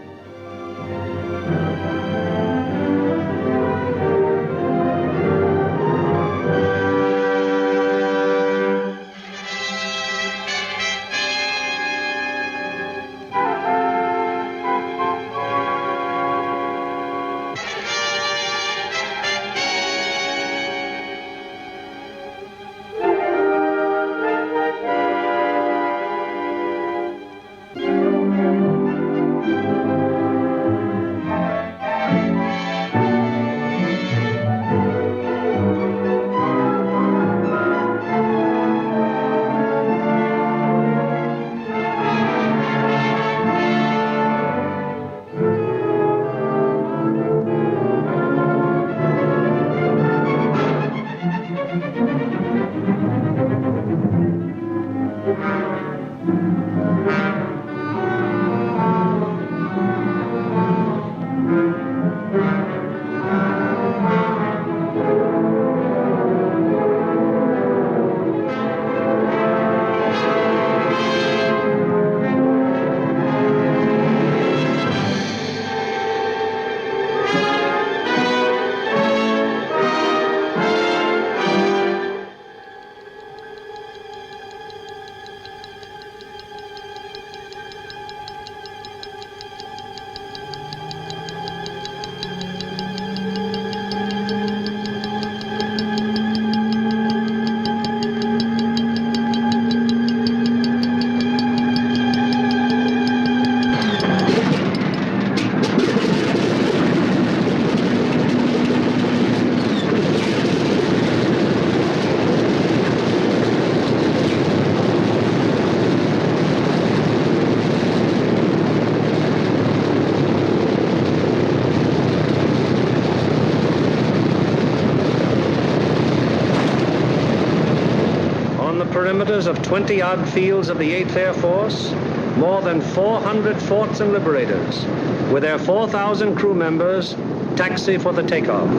Perimeters of 20-odd fields of the 8th Air Force, more than 400 forts and liberators, with their 4,000 crew members, taxi for the takeoff.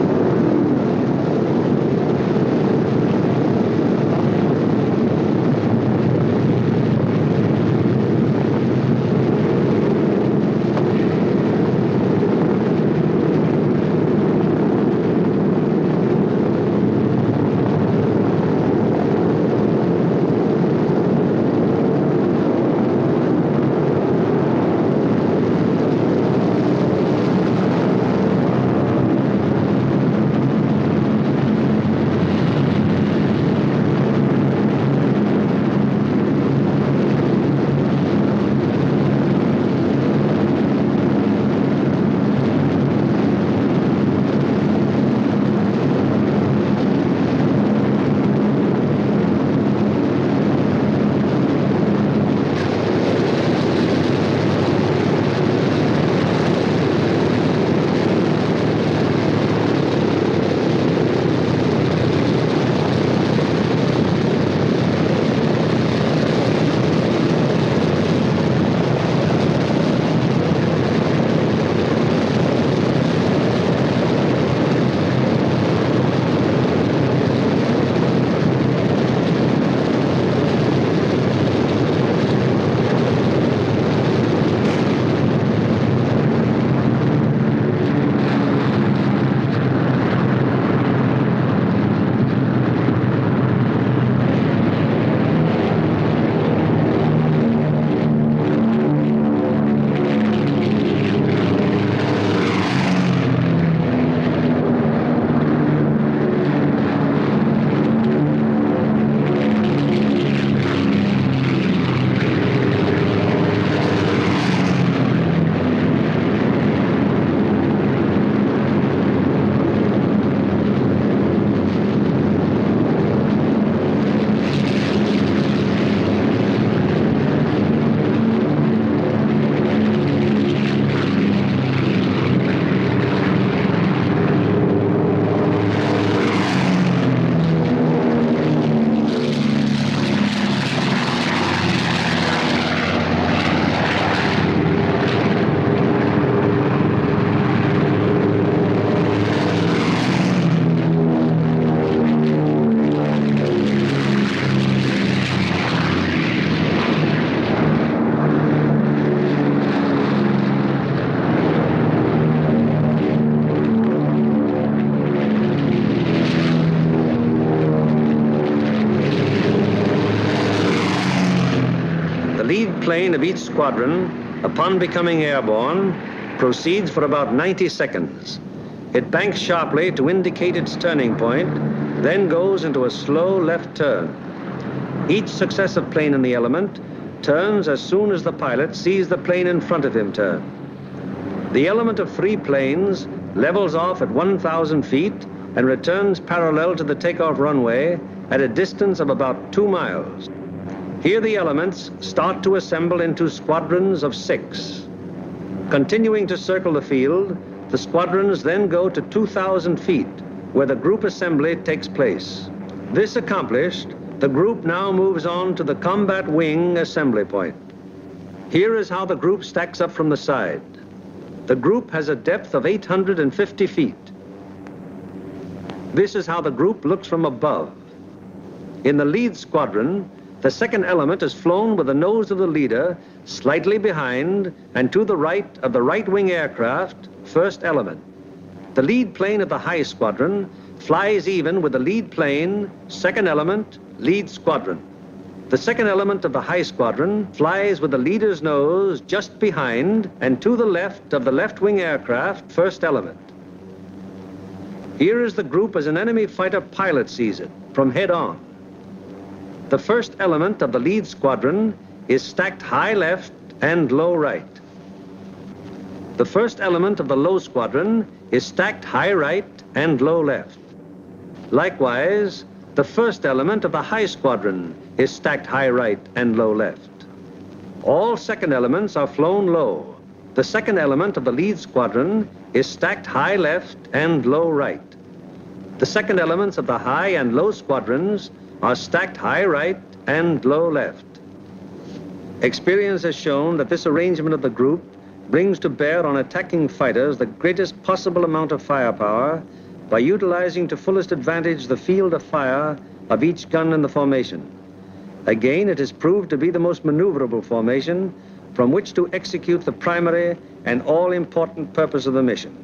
Plane of each squadron, upon becoming airborne, proceeds for about 90 seconds. It banks sharply to indicate its turning point, then goes into a slow left turn. Each successive plane in the element turns as soon as the pilot sees the plane in front of him turn. The element of 3 planes levels off at 1,000 feet and returns parallel to the takeoff runway at a distance of about 2 miles. Here the elements start to assemble into squadrons of 6. Continuing to circle the field, the squadrons then go to 2,000 feet, where the group assembly takes place. This accomplished, the group now moves on to the combat wing assembly point. Here is how the group stacks up from the side. The group has a depth of 850 feet. This is how the group looks from above. In the lead squadron, the second element is flown with the nose of the leader slightly behind and to the right of the right wing aircraft, first element. The lead plane of the high squadron flies even with the lead plane, second element, lead squadron. The second element of the high squadron flies with the leader's nose just behind and to the left of the left wing aircraft, first element. Here is the group as an enemy fighter pilot sees it, from head on. The first element of the lead squadron is stacked high left and low right. The first element of the low squadron is stacked high right and low left. Likewise, the first element of the high squadron is stacked high right and low left. All second elements are flown low. The second element of the lead squadron is stacked high left and low right. The second elements of the high and low squadrons are stacked high right and low left. Experience has shown that this arrangement of the group brings to bear on attacking fighters the greatest possible amount of firepower by utilizing to fullest advantage the field of fire of each gun in the formation. Again, it is proved to be the most maneuverable formation from which to execute the primary and all-important purpose of the mission,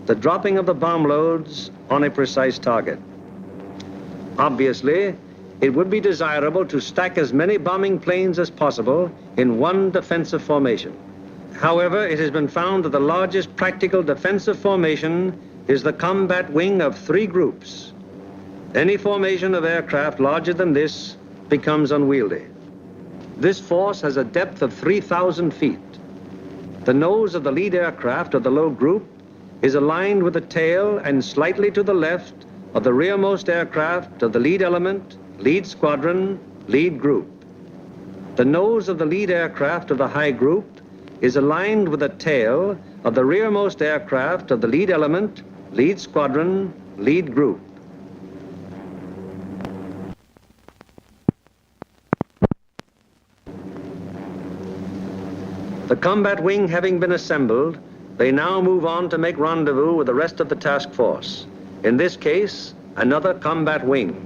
the dropping of the bomb loads on a precise target. Obviously, it would be desirable to stack as many bombing planes as possible in one defensive formation. However, it has been found that the largest practical defensive formation is the combat wing of 3 groups. Any formation of aircraft larger than this becomes unwieldy. This force has a depth of 3,000 feet. The nose of the lead aircraft of the low group is aligned with the tail and slightly to the left of the rearmost aircraft of the lead element, lead squadron, lead group. The nose of the lead aircraft of the high group is aligned with the tail of the rearmost aircraft of the lead element, lead squadron, lead group. The combat wing having been assembled, they now move on to make rendezvous with the rest of the task force. In this case, another combat wing.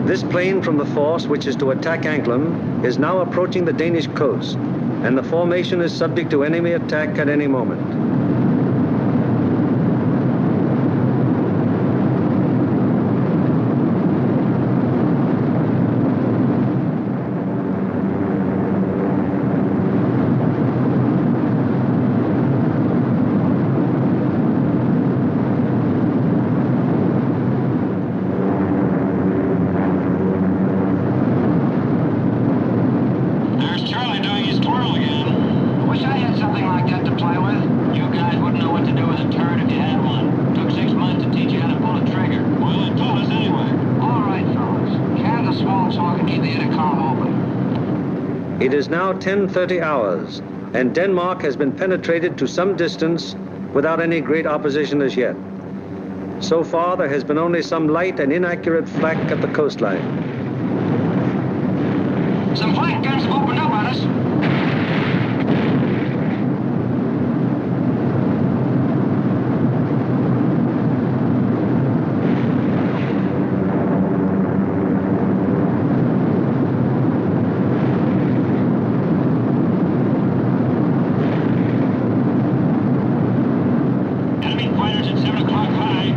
This plane from the force which is to attack Anklam is now approaching the Danish coast, and the formation is subject to enemy attack at any moment. It is now 10:30 hours, and Denmark has been penetrated to some distance without any great opposition as yet. So far, there has been only some light and inaccurate flak at the coastline. Some flank guns have opened up on us. Enemy fighters at 7 o'clock high.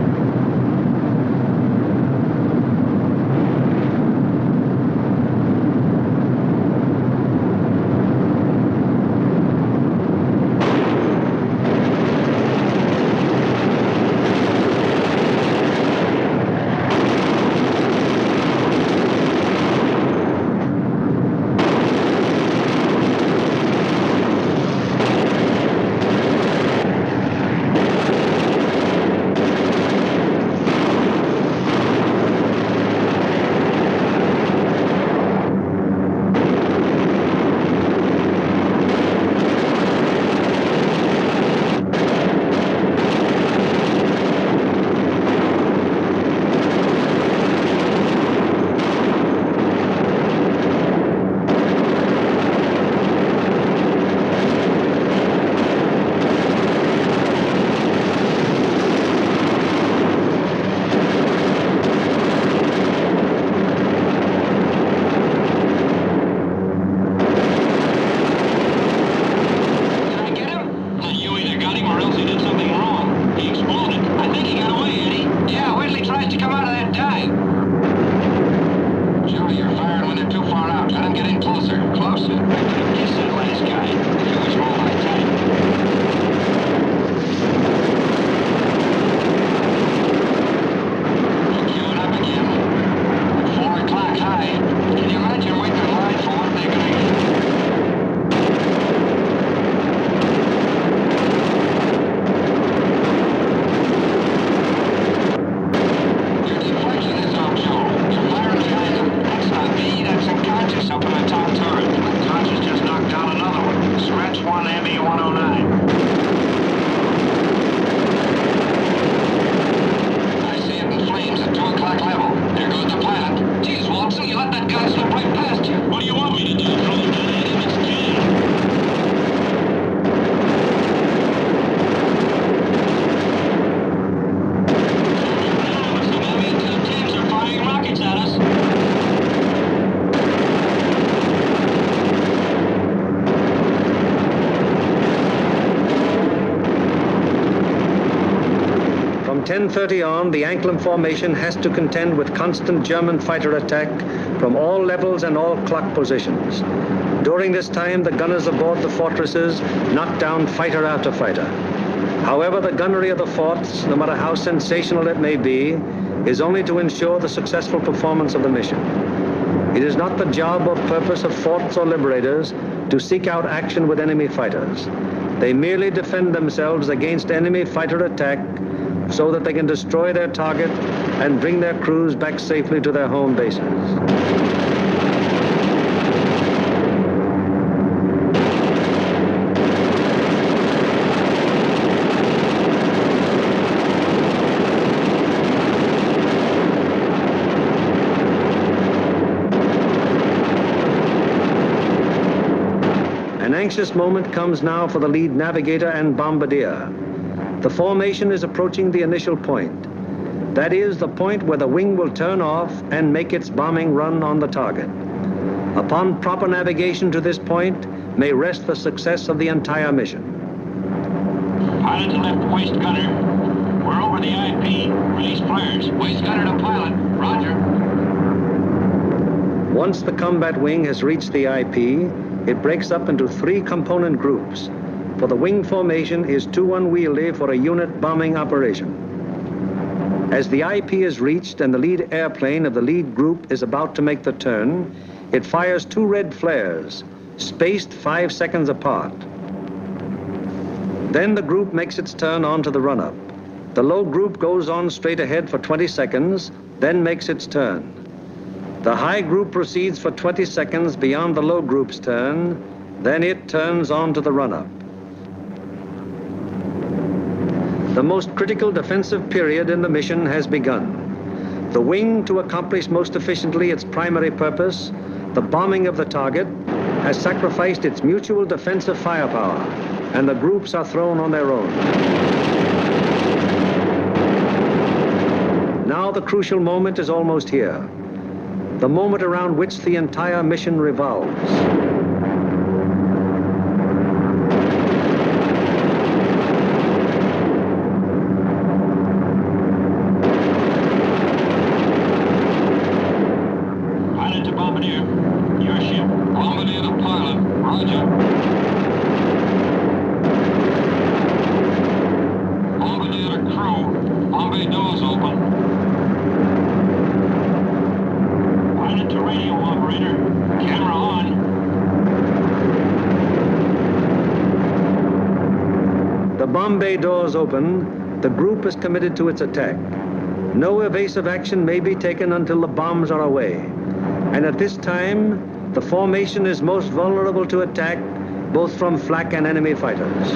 From 10:30 on, the Anklam formation has to contend with constant German fighter attack from all levels and all clock positions. During this time, the gunners aboard the fortresses knock down fighter after fighter. However, the gunnery of the forts, no matter how sensational it may be, is only to ensure the successful performance of the mission. It is not the job or purpose of forts or liberators to seek out action with enemy fighters. They merely defend themselves against enemy fighter attack so that they can destroy their target and bring their crews back safely to their home bases. An anxious moment comes now for the lead navigator and bombardier. The formation is approaching the initial point. That is the point where the wing will turn off and make its bombing run on the target. Upon proper navigation to this point may rest the success of the entire mission. Pilot to left, waist gunner. We're over the IP. Release flares. Waist gunner to pilot. Roger. Once the combat wing has reached the IP, it breaks up into 3 component groups, for the wing formation is too unwieldy for a unit bombing operation. As the IP is reached and the lead airplane of the lead group is about to make the turn, it fires 2 red flares, spaced 5 seconds apart. Then the group makes its turn onto the run-up. The low group goes on straight ahead for 20 seconds, then makes its turn. The high group proceeds for 20 seconds beyond the low group's turn, then it turns on to the run-up. The most critical defensive period in the mission has begun. The wing, to accomplish most efficiently its primary purpose, the bombing of the target, has sacrificed its mutual defensive firepower, and the groups are thrown on their own. Now the crucial moment is almost here, the moment around which the entire mission revolves. Pilot to Bombardier, your ship. Bombardier to pilot, roger. Bombardier to crew, bomb bay doors open. Pilot to radio operator, camera on. The bomb bay doors open, the group is committed to its attack. No evasive action may be taken until the bombs are away. And at this time, the formation is most vulnerable to attack, both from flak and enemy fighters.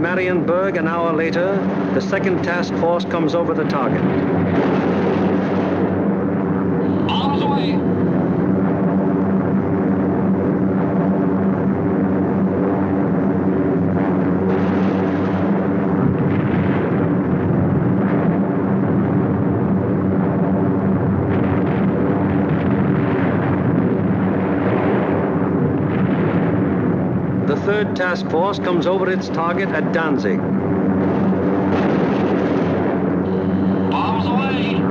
Marienburg, an hour later, the second task force comes over the target. Arms away. The third task force comes over its target at Danzig. Bombs away.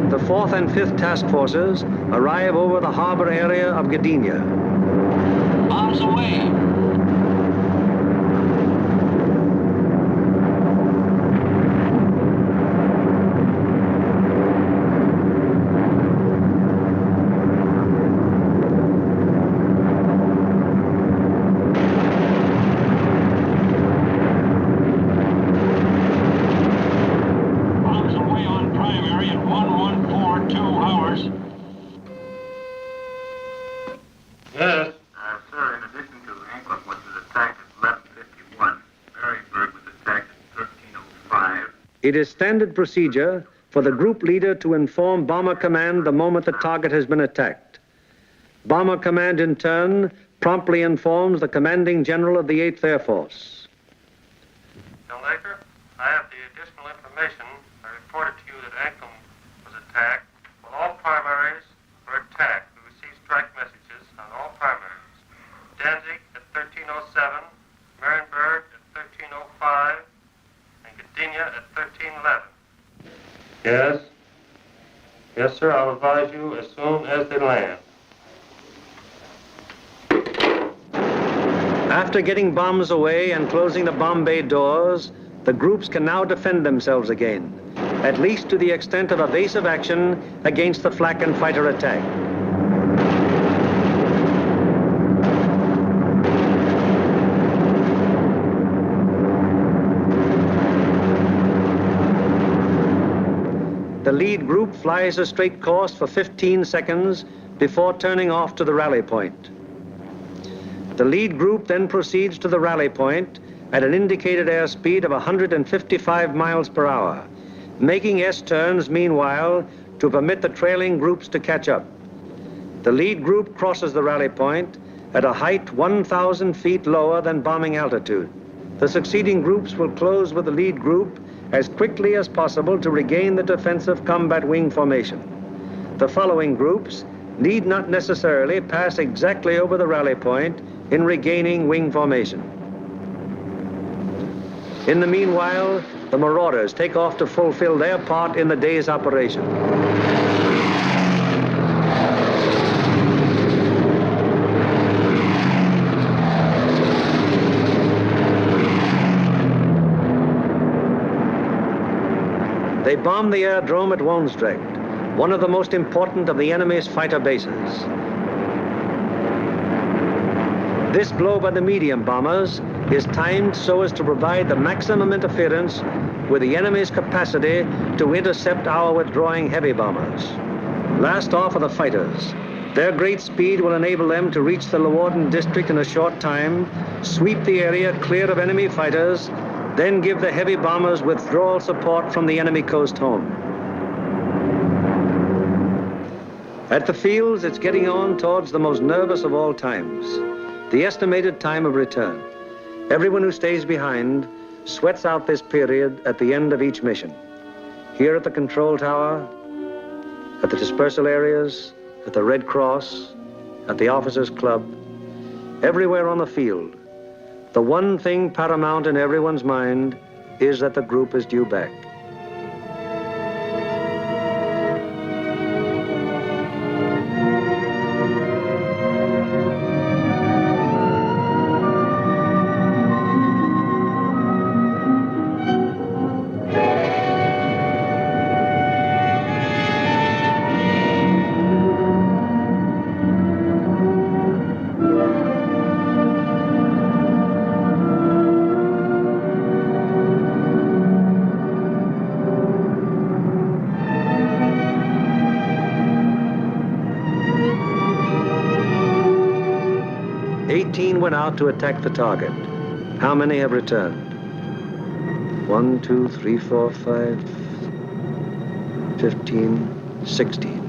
The fourth and fifth task forces arrive over the harbor area of Gdynia. Bombs away. Bombs away on primary at 1142 hours. Yes. Sir, in addition to England, which was attacked at 11:51, Marienburg was attacked at 13:05. It is standard procedure for the group leader to inform Bomber Command the moment the target has been attacked. Bomber Command, in turn, promptly informs the commanding general of the 8th Air Force. Laker, I have the additional information. I reported to you that Anclam was attacked. Well, all primaries were attacked. We received strike messages on all primaries. Danzig at 13:07, Marienburg at 13:05, and Gdynia at 13:11. Yes? Yes, sir. I'll advise you as soon as they land. After getting bombs away and closing the bomb bay doors, the groups can now defend themselves again, at least to the extent of evasive action against the flak and fighter attack. The lead group flies a straight course for 15 seconds before turning off to the rally point. The lead group then proceeds to the rally point at an indicated airspeed of 155 miles per hour, making S-turns meanwhile to permit the trailing groups to catch up. The lead group crosses the rally point at a height 1,000 feet lower than bombing altitude. The succeeding groups will close with the lead group as quickly as possible to regain the defensive combat wing formation. The following groups need not necessarily pass exactly over the rally point in regaining wing formation. In the meanwhile, the marauders take off to fulfill their part in the day's operation. They bomb the aerodrome at Woensdrecht, one of the most important of the enemy's fighter bases. This blow by the medium bombers is timed so as to provide the maximum interference with the enemy's capacity to intercept our withdrawing heavy bombers. Last off are the fighters. Their great speed will enable them to reach the Leeuwarden district in a short time, sweep the area clear of enemy fighters, then give the heavy bombers withdrawal support from the enemy coast home. At the fields, it's getting on towards the most nervous of all times, the estimated time of return. Everyone who stays behind sweats out this period at the end of each mission. Here at the control tower, at the dispersal areas, at the Red Cross, at the officers' club, everywhere on the field, the one thing paramount in everyone's mind is that the group is due back. Went out to attack the target. How many have returned? 1, 2, 3, 4, 5, 15, 16.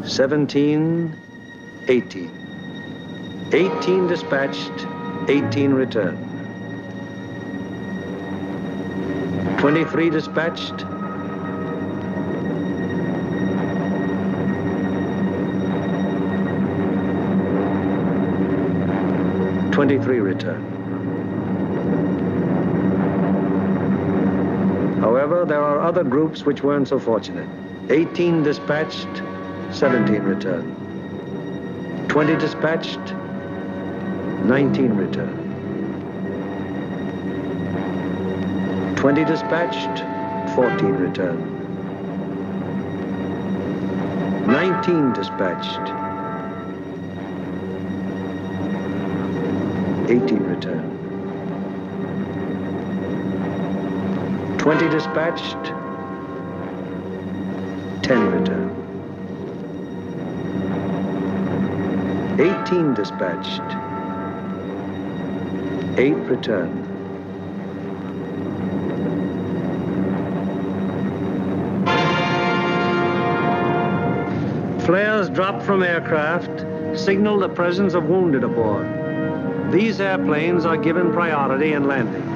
$17, 18. 18 dispatched, 18 returned. 23 dispatched, 23 returned. However, there are other groups which weren't so fortunate. 18 dispatched, 17 returned. 20 dispatched, 19 returned. 20 dispatched, 14 returned. 19 dispatched, 18 returned. 20 dispatched, 10 returned. 18 dispatched, 8 returned. Flares dropped from aircraft signal the presence of wounded aboard. These airplanes are given priority in landing.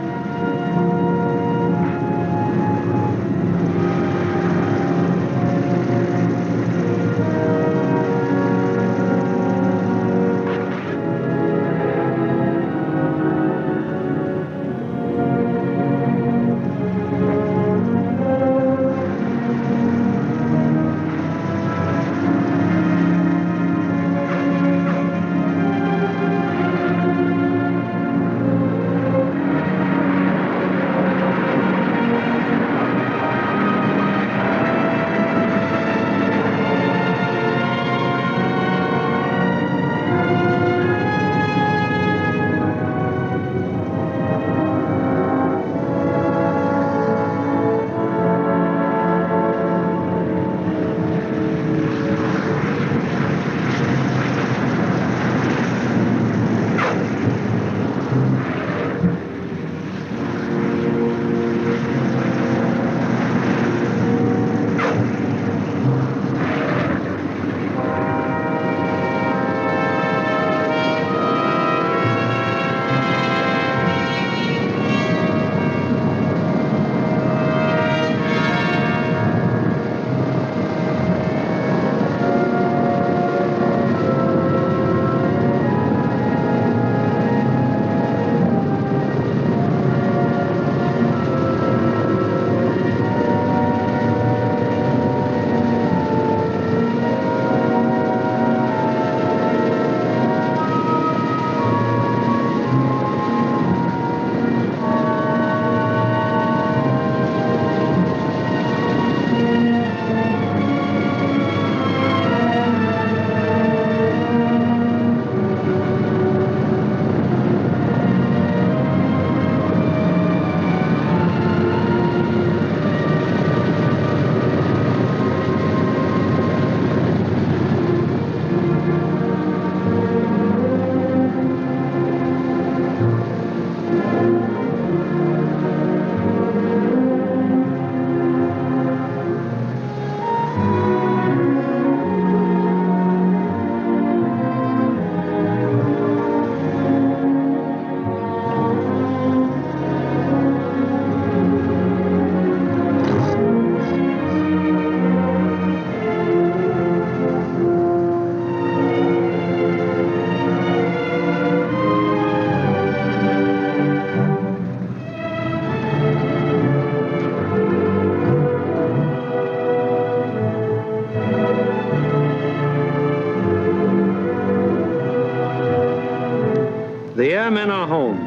The airmen are home,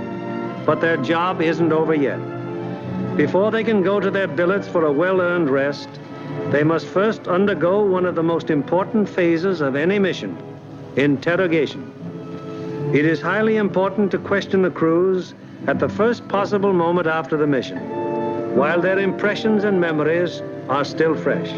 but their job isn't over yet. Before they can go to their billets for a well-earned rest, they must first undergo one of the most important phases of any mission, interrogation. It is highly important to question the crews at the first possible moment after the mission, while their impressions and memories are still fresh.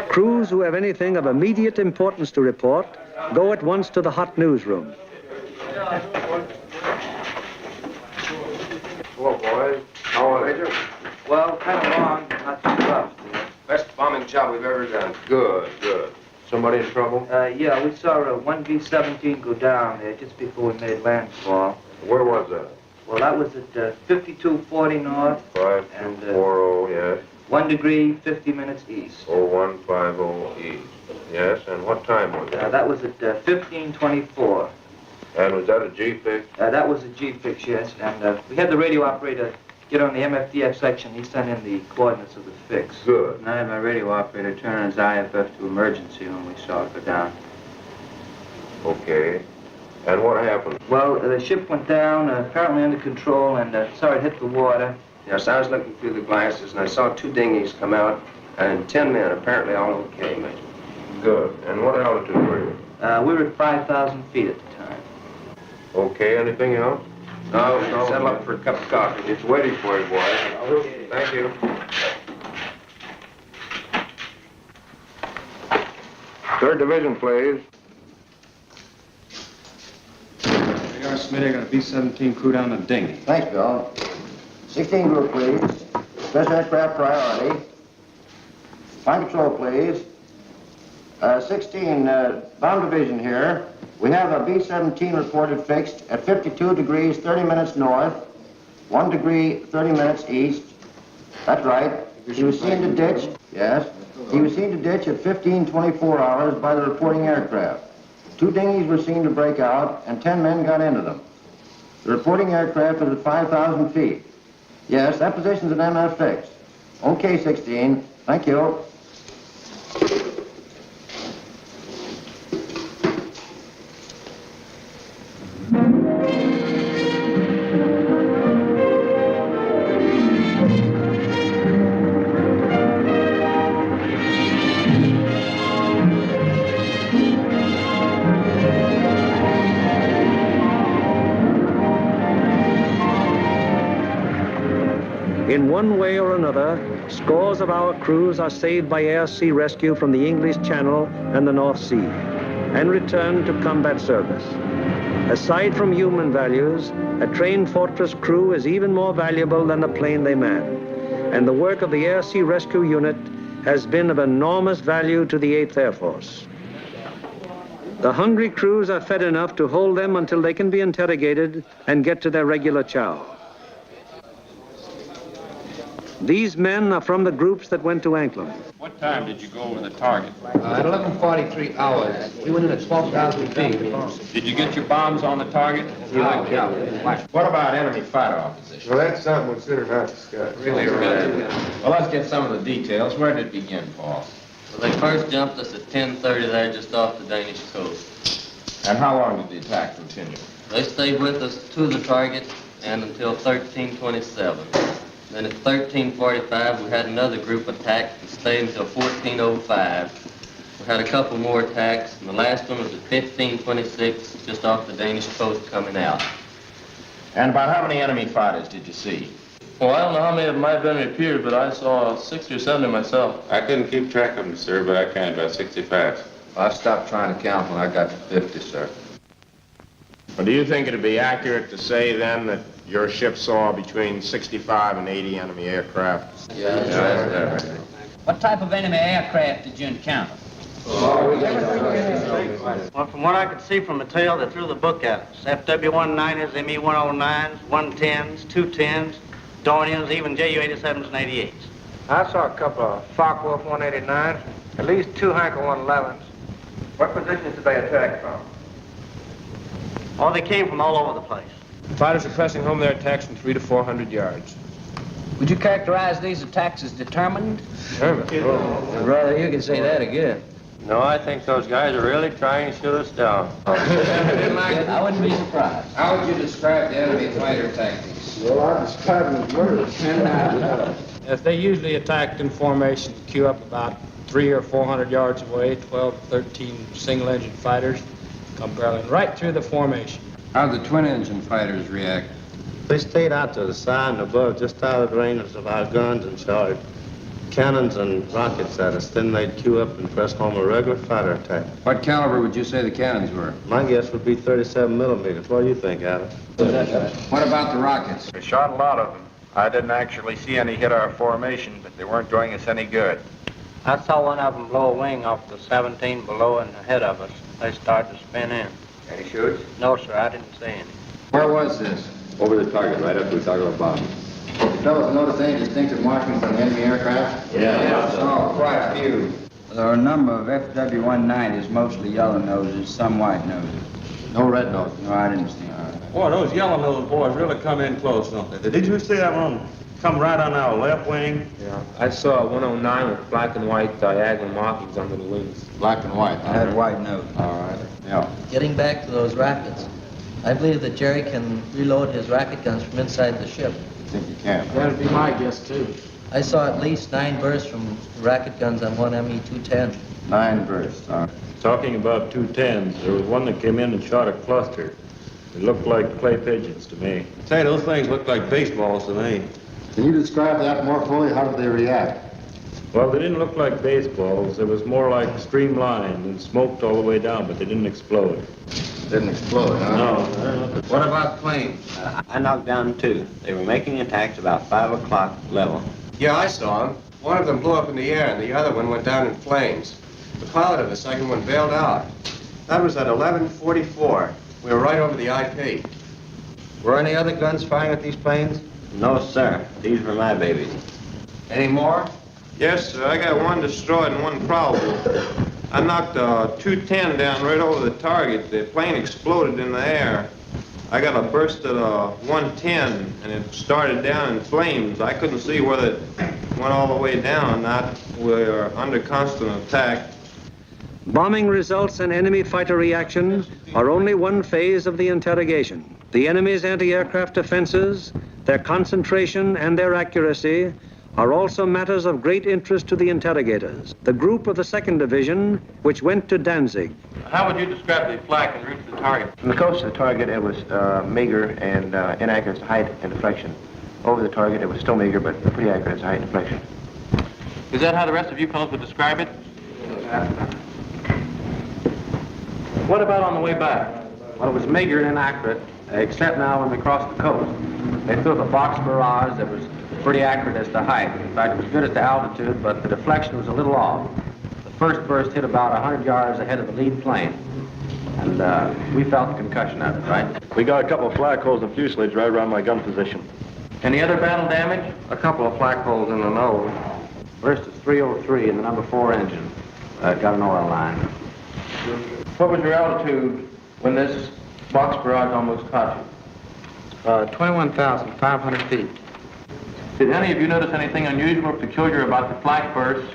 Crews who have anything of immediate importance to report go at once to the hot newsroom. Hello, boys. How are you? Well, kind of long, but not too rough. Best bombing job we've ever done. Good, good. Somebody in trouble? Yeah, we saw one B-17 go down there just before we made landfall. Where was that? Well, that was at 5240 north. 5240, yes. 1 degree, 50 minutes east. 0150 east. Yes, and what time was it? That was at 1524. And was that a G-fix? That was a G-fix, yes. And we had the radio operator get on the MFDF section. He sent in the coordinates of the fix. Good. And I had my radio operator turn on his IFF to emergency when we saw it go down. Okay. And what happened? Well, the ship went down, apparently under control, and saw it hit the water. Yes, I was looking through the glasses, and I saw 2 dinghies come out, and 10 men, apparently all okay, Major. Good. And what altitude were you? We were at 5,000 feet at the time. Okay, anything else? No, settle up for a cup of coffee. It's waiting for you, boys. Thank you. Third division, please. We are, Smitty. I got a B-17 crew down the dinghy. Thanks, Bill. 16 group, please. Special aircraft priority. Flight control, please. 16, bomb division here. We have a B-17 reported fixed at 52 degrees, 30 minutes north, 1 degree, 30 minutes east. That's right. He was seen to ditch, yes. He was seen to ditch at 15:24 hours by the reporting aircraft. 2 dinghies were seen to break out, and 10 men got into them. The reporting aircraft was at 5,000 feet. Yes, that position's an MF fix. Okay, 16. Thank you. In one way or another, scores of our crews are saved by air-sea rescue from the English Channel and the North Sea and returned to combat service. Aside from human values, a trained fortress crew is even more valuable than the plane they man. And the work of the air-sea rescue unit has been of enormous value to the 8th Air Force. The hungry crews are fed enough to hold them until they can be interrogated and get to their regular chow. These men are from the groups that went to Anklam. What time did you go over the target? At 11:43 hours. We went in at 12,000 feet. Did you get your bombs on the target? Yeah. What about enemy fighter opposition? Well, that's something we consider not discussed. Really? Well, let's get some of the details. Where did it begin, Paul? Well, they first jumped us at 10:30 there just off the Danish coast. And how long did the attack continue? They stayed with us to the target and until 1327. Then at 1345, we had another group attack and stayed until 1405. We had a couple more attacks, and the last one was at 1526, just off the Danish coast coming out. And about how many enemy fighters did you see? Well, I don't know how many of them might have been repeated, but I saw 60 or 70 myself. I couldn't keep track of them, sir, but I counted about 65. I stopped trying to count when I got to 50, sir. Well, do you think it'd be accurate to say then that your ship saw between 65 and 80 enemy aircraft? Yeah. What type of enemy aircraft did you encounter? Well, from what I could see from the tail, they threw the book at us. FW-190s, ME-109s, 110s, 210s, Dorniers, even JU-87s and 88s. I saw a couple of Focke-Wulf 189s, at least 2 Heinkel 111s. What positions did they attack from? Oh, they came from all over the place. The fighters are pressing home their attacks from 300 to 400 yards. Would you characterize these attacks as determined? Determined? Oh, I'd rather you could say that again. No, I think those guys are really trying to shoot us down. I wouldn't be surprised. How would you describe the enemy fighter tactics? Well, I describe them as murder. Yes, they usually attacked in formation, queue up about 300 or 400 yards away, 12 to 13 single-engine fighters, come barreling right through the formation. How'd the twin-engine fighters react? They stayed out to the side and above, just out of the range of our guns, and shot cannons and rockets at us. Then they'd queue up and press home a regular fighter attack. What caliber would you say the cannons were? My guess would be 37 millimeters. What do you think, Adam? What about the rockets? We shot a lot of them. I didn't actually see any hit our formation, but they weren't doing us any good. I saw one of them blow a wing off the 17 below and ahead of us. They started to spin in. Any shoots? No, sir, I didn't see any. Where was this? Over the target, right after we talked about bombs. Fellows notice any distinctive markings on the enemy aircraft? Yeah. Saw quite a few. There are a number of FW-190s, mostly yellow noses, some white noses. No red nose. No, I didn't see them. Boy, those yellow-nosed boys really come in close, don't they? Did you see that one come right on our left wing? Yeah, I saw 109 with black and white diagonal markings under the wings. Black and white. I had white nose. All right. Yeah. Getting back to those rockets, I believe that Jerry can reload his rocket guns from inside the ship. I think you can. That'd be my guess, too. I saw at least 9 bursts from rocket guns on one ME-210. 9 bursts, all right. Talking about 210s, there was one that came in and shot a cluster. It looked like clay pigeons to me. Say, those things looked like baseballs to me. Can you describe that more fully? How did they react? Well, they didn't look like baseballs. It was more like streamlined and smoked all the way down, but they didn't explode. Didn't explode, huh? No. What about planes? I knocked down 2. They were making attacks about 5 o'clock level. Yeah, I saw them. One of them blew up in the air, and the other one went down in flames. The pilot of the second one bailed out. That was at 11:44. We were right over the IP. Were any other guns firing at these planes? No, sir. These were my babies. Any more? Yes, sir. I got one destroyed and one probable. I knocked a 210 down right over the target. The plane exploded in the air. I got a burst at a 110, and it started down in flames. I couldn't see whether it went all the way down or not. We were under constant attack. Bombing results and enemy fighter reaction are only one phase of the interrogation. The enemy's anti-aircraft defenses, their concentration and their accuracy are also matters of great interest to the interrogators. The group of the 2nd Division, which went to Danzig. How would you describe the flak en route to the target? From the coast of the target, it was meager and inaccurate as to height and deflection. Over the target, it was still meager, but pretty accurate as to height and deflection. Is that how the rest of you fellows would describe it? What about on the way back? Well, it was meager and inaccurate, except now when we crossed the coast. They threw the box barrage that was pretty accurate as to height. In fact, it was good as to altitude, but the deflection was a little off. The first burst hit about 100 yards ahead of the lead plane, and we felt the concussion of it, right? We got a couple of flak holes in the fuselage right around my gun position. Any other battle damage? A couple of flak holes in the nose. Burst is 303 in the number 4 engine. Got an oil line. What was your altitude when this box barrage almost caught you? 21,500 feet. Did any of you notice anything unusual or peculiar about the flak burst?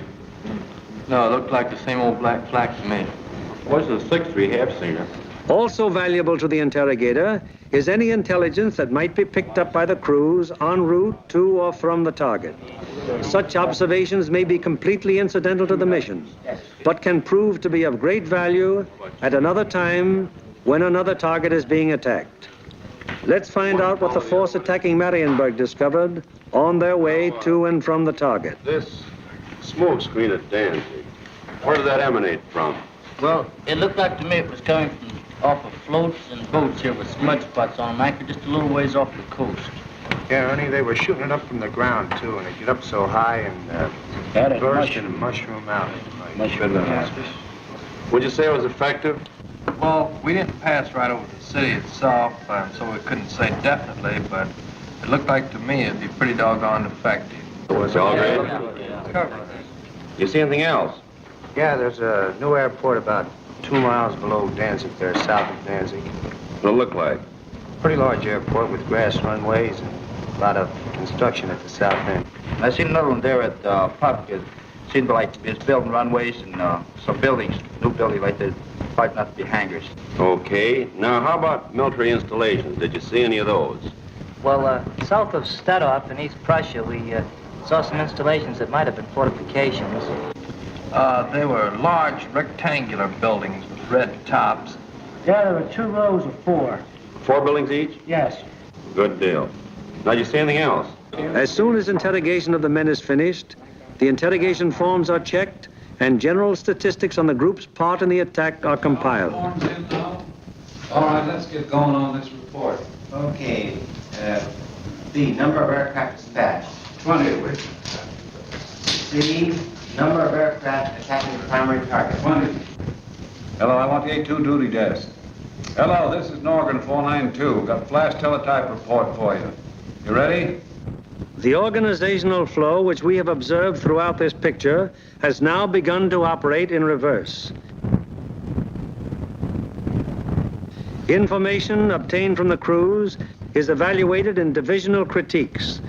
No, it looked like the same old black flak to me. What's the 6th we have seen? Also valuable to the interrogator is any intelligence that might be picked up by the crews en route to or from the target. Such observations may be completely incidental to the mission, but can prove to be of great value at another time when another target is being attacked. Let's find out what the force attacking Marienburg discovered on their way to and from the target. This smoke screen at Danzig, where did that emanate from? Well, it looked like to me it was coming from off of floats and boats here with smudge spots on them, anchored just a little ways off the coast. Yeah, Ernie, they were shooting it up from the ground, too, and it get up so high and burst and mushroom out. Would you say it was effective? Well, we didn't pass right over the city itself, so we couldn't say definitely, but it looked like to me it'd be pretty doggone effective. Was it all right? You see anything else? Yeah, there's a new airport about 2 miles below Danzig there, south of Danzig. What'd it look like? Pretty large airport with grass runways and a lot of construction at the south end. I seen another one there at Puck. It seemed like it's building runways and some buildings, new building like that, quite not to be hangars. Okay. Now, how about military installations? Did you see any of those? Well, south of Stadthof in East Prussia, we saw some installations that might have been fortifications. They were large rectangular buildings with red tops. Yeah, there were 2 rows of 4. 4 buildings each? Yes. Good deal. Now, did you see anything else? As soon as interrogation of the men is finished, the interrogation forms are checked and general statistics on the group's part in the attack are compiled. All right, let's get going on this report. Okay. B, number of aircraft dispatched. 20. C, number of aircraft attacking the primary target. 20. Hello, I want the A2 duty desk. Hello, this is Norgan 492. Got flash teletype report for you. You ready? The organizational flow which we have observed throughout this picture has now begun to operate in reverse. Information obtained from the crews is evaluated in divisional critiques,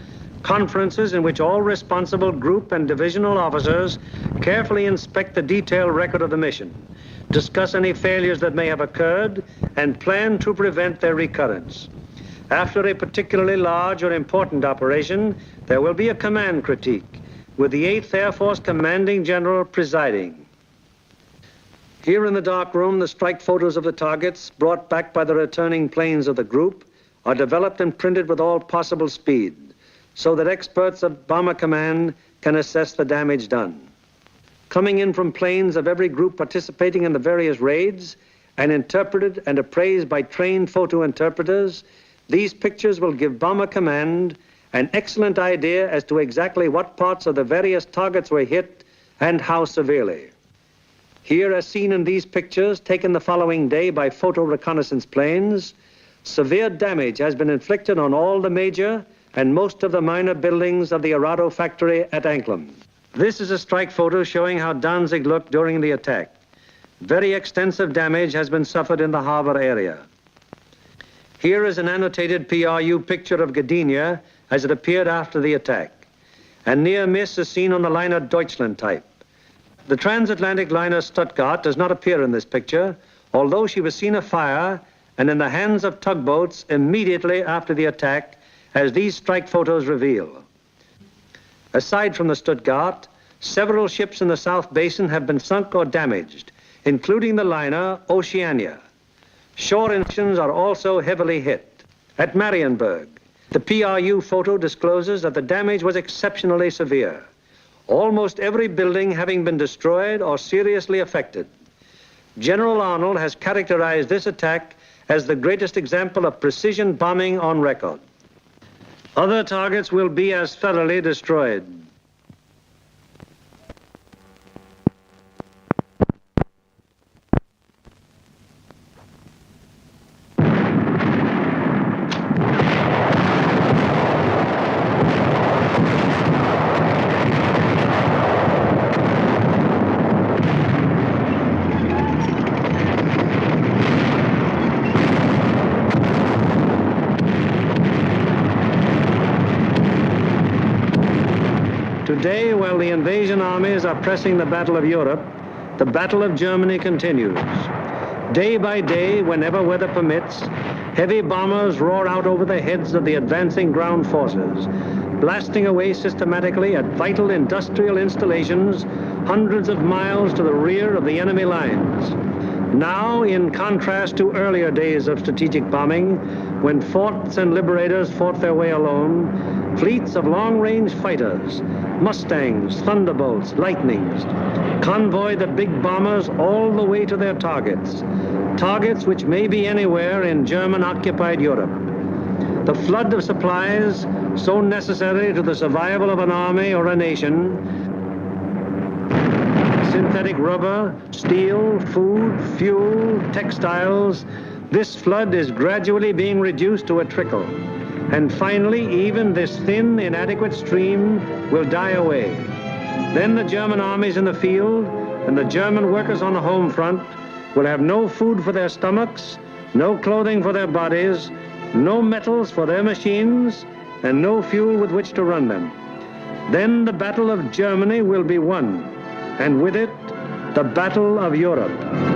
conferences in which all responsible group and divisional officers carefully inspect the detailed record of the mission, discuss any failures that may have occurred, and plan to prevent their recurrence. After a particularly large or important operation, there will be a command critique, with the 8th Air Force Commanding General presiding. Here in the dark room, the strike photos of the targets brought back by the returning planes of the group are developed and printed with all possible speed, so that experts of Bomber Command can assess the damage done. Coming in from planes of every group participating in the various raids and interpreted and appraised by trained photo interpreters, these pictures will give Bomber Command an excellent idea as to exactly what parts of the various targets were hit and how severely. Here, as seen in these pictures taken the following day by photo reconnaissance planes, severe damage has been inflicted on all the major and most of the minor buildings of the Arado factory at Anklam. This is a strike photo showing how Danzig looked during the attack. Very extensive damage has been suffered in the harbor area. Here is an annotated PRU picture of Gdynia as it appeared after the attack. A near miss is seen on the liner Deutschland type. The transatlantic liner Stuttgart does not appear in this picture, although she was seen afire and in the hands of tugboats immediately after the attack, as these strike photos reveal. Aside from the Stuttgart, several ships in the South Basin have been sunk or damaged, including the liner Oceania. Shore engines are also heavily hit. At Marienburg, the PRU photo discloses that the damage was exceptionally severe, almost every building having been destroyed or seriously affected. General Arnold has characterized this attack as the greatest example of precision bombing on record. Other targets will be as thoroughly destroyed. Today, while the invasion armies are pressing the Battle of Europe, the Battle of Germany continues. Day by day, whenever weather permits, heavy bombers roar out over the heads of the advancing ground forces, blasting away systematically at vital industrial installations hundreds of miles to the rear of the enemy lines. Now, in contrast to earlier days of strategic bombing, when forts and liberators fought their way alone, fleets of long-range fighters, Mustangs, Thunderbolts, Lightnings, convoy the big bombers all the way to their targets, targets which may be anywhere in German-occupied Europe. The flood of supplies, so necessary to the survival of an army or a nation, synthetic rubber, steel, food, fuel, textiles, this flood is gradually being reduced to a trickle. And finally, even this thin, inadequate stream will die away. Then the German armies in the field and the German workers on the home front will have no food for their stomachs, no clothing for their bodies, no metals for their machines, and no fuel with which to run them. Then the Battle of Germany will be won, and with it, the Battle of Europe.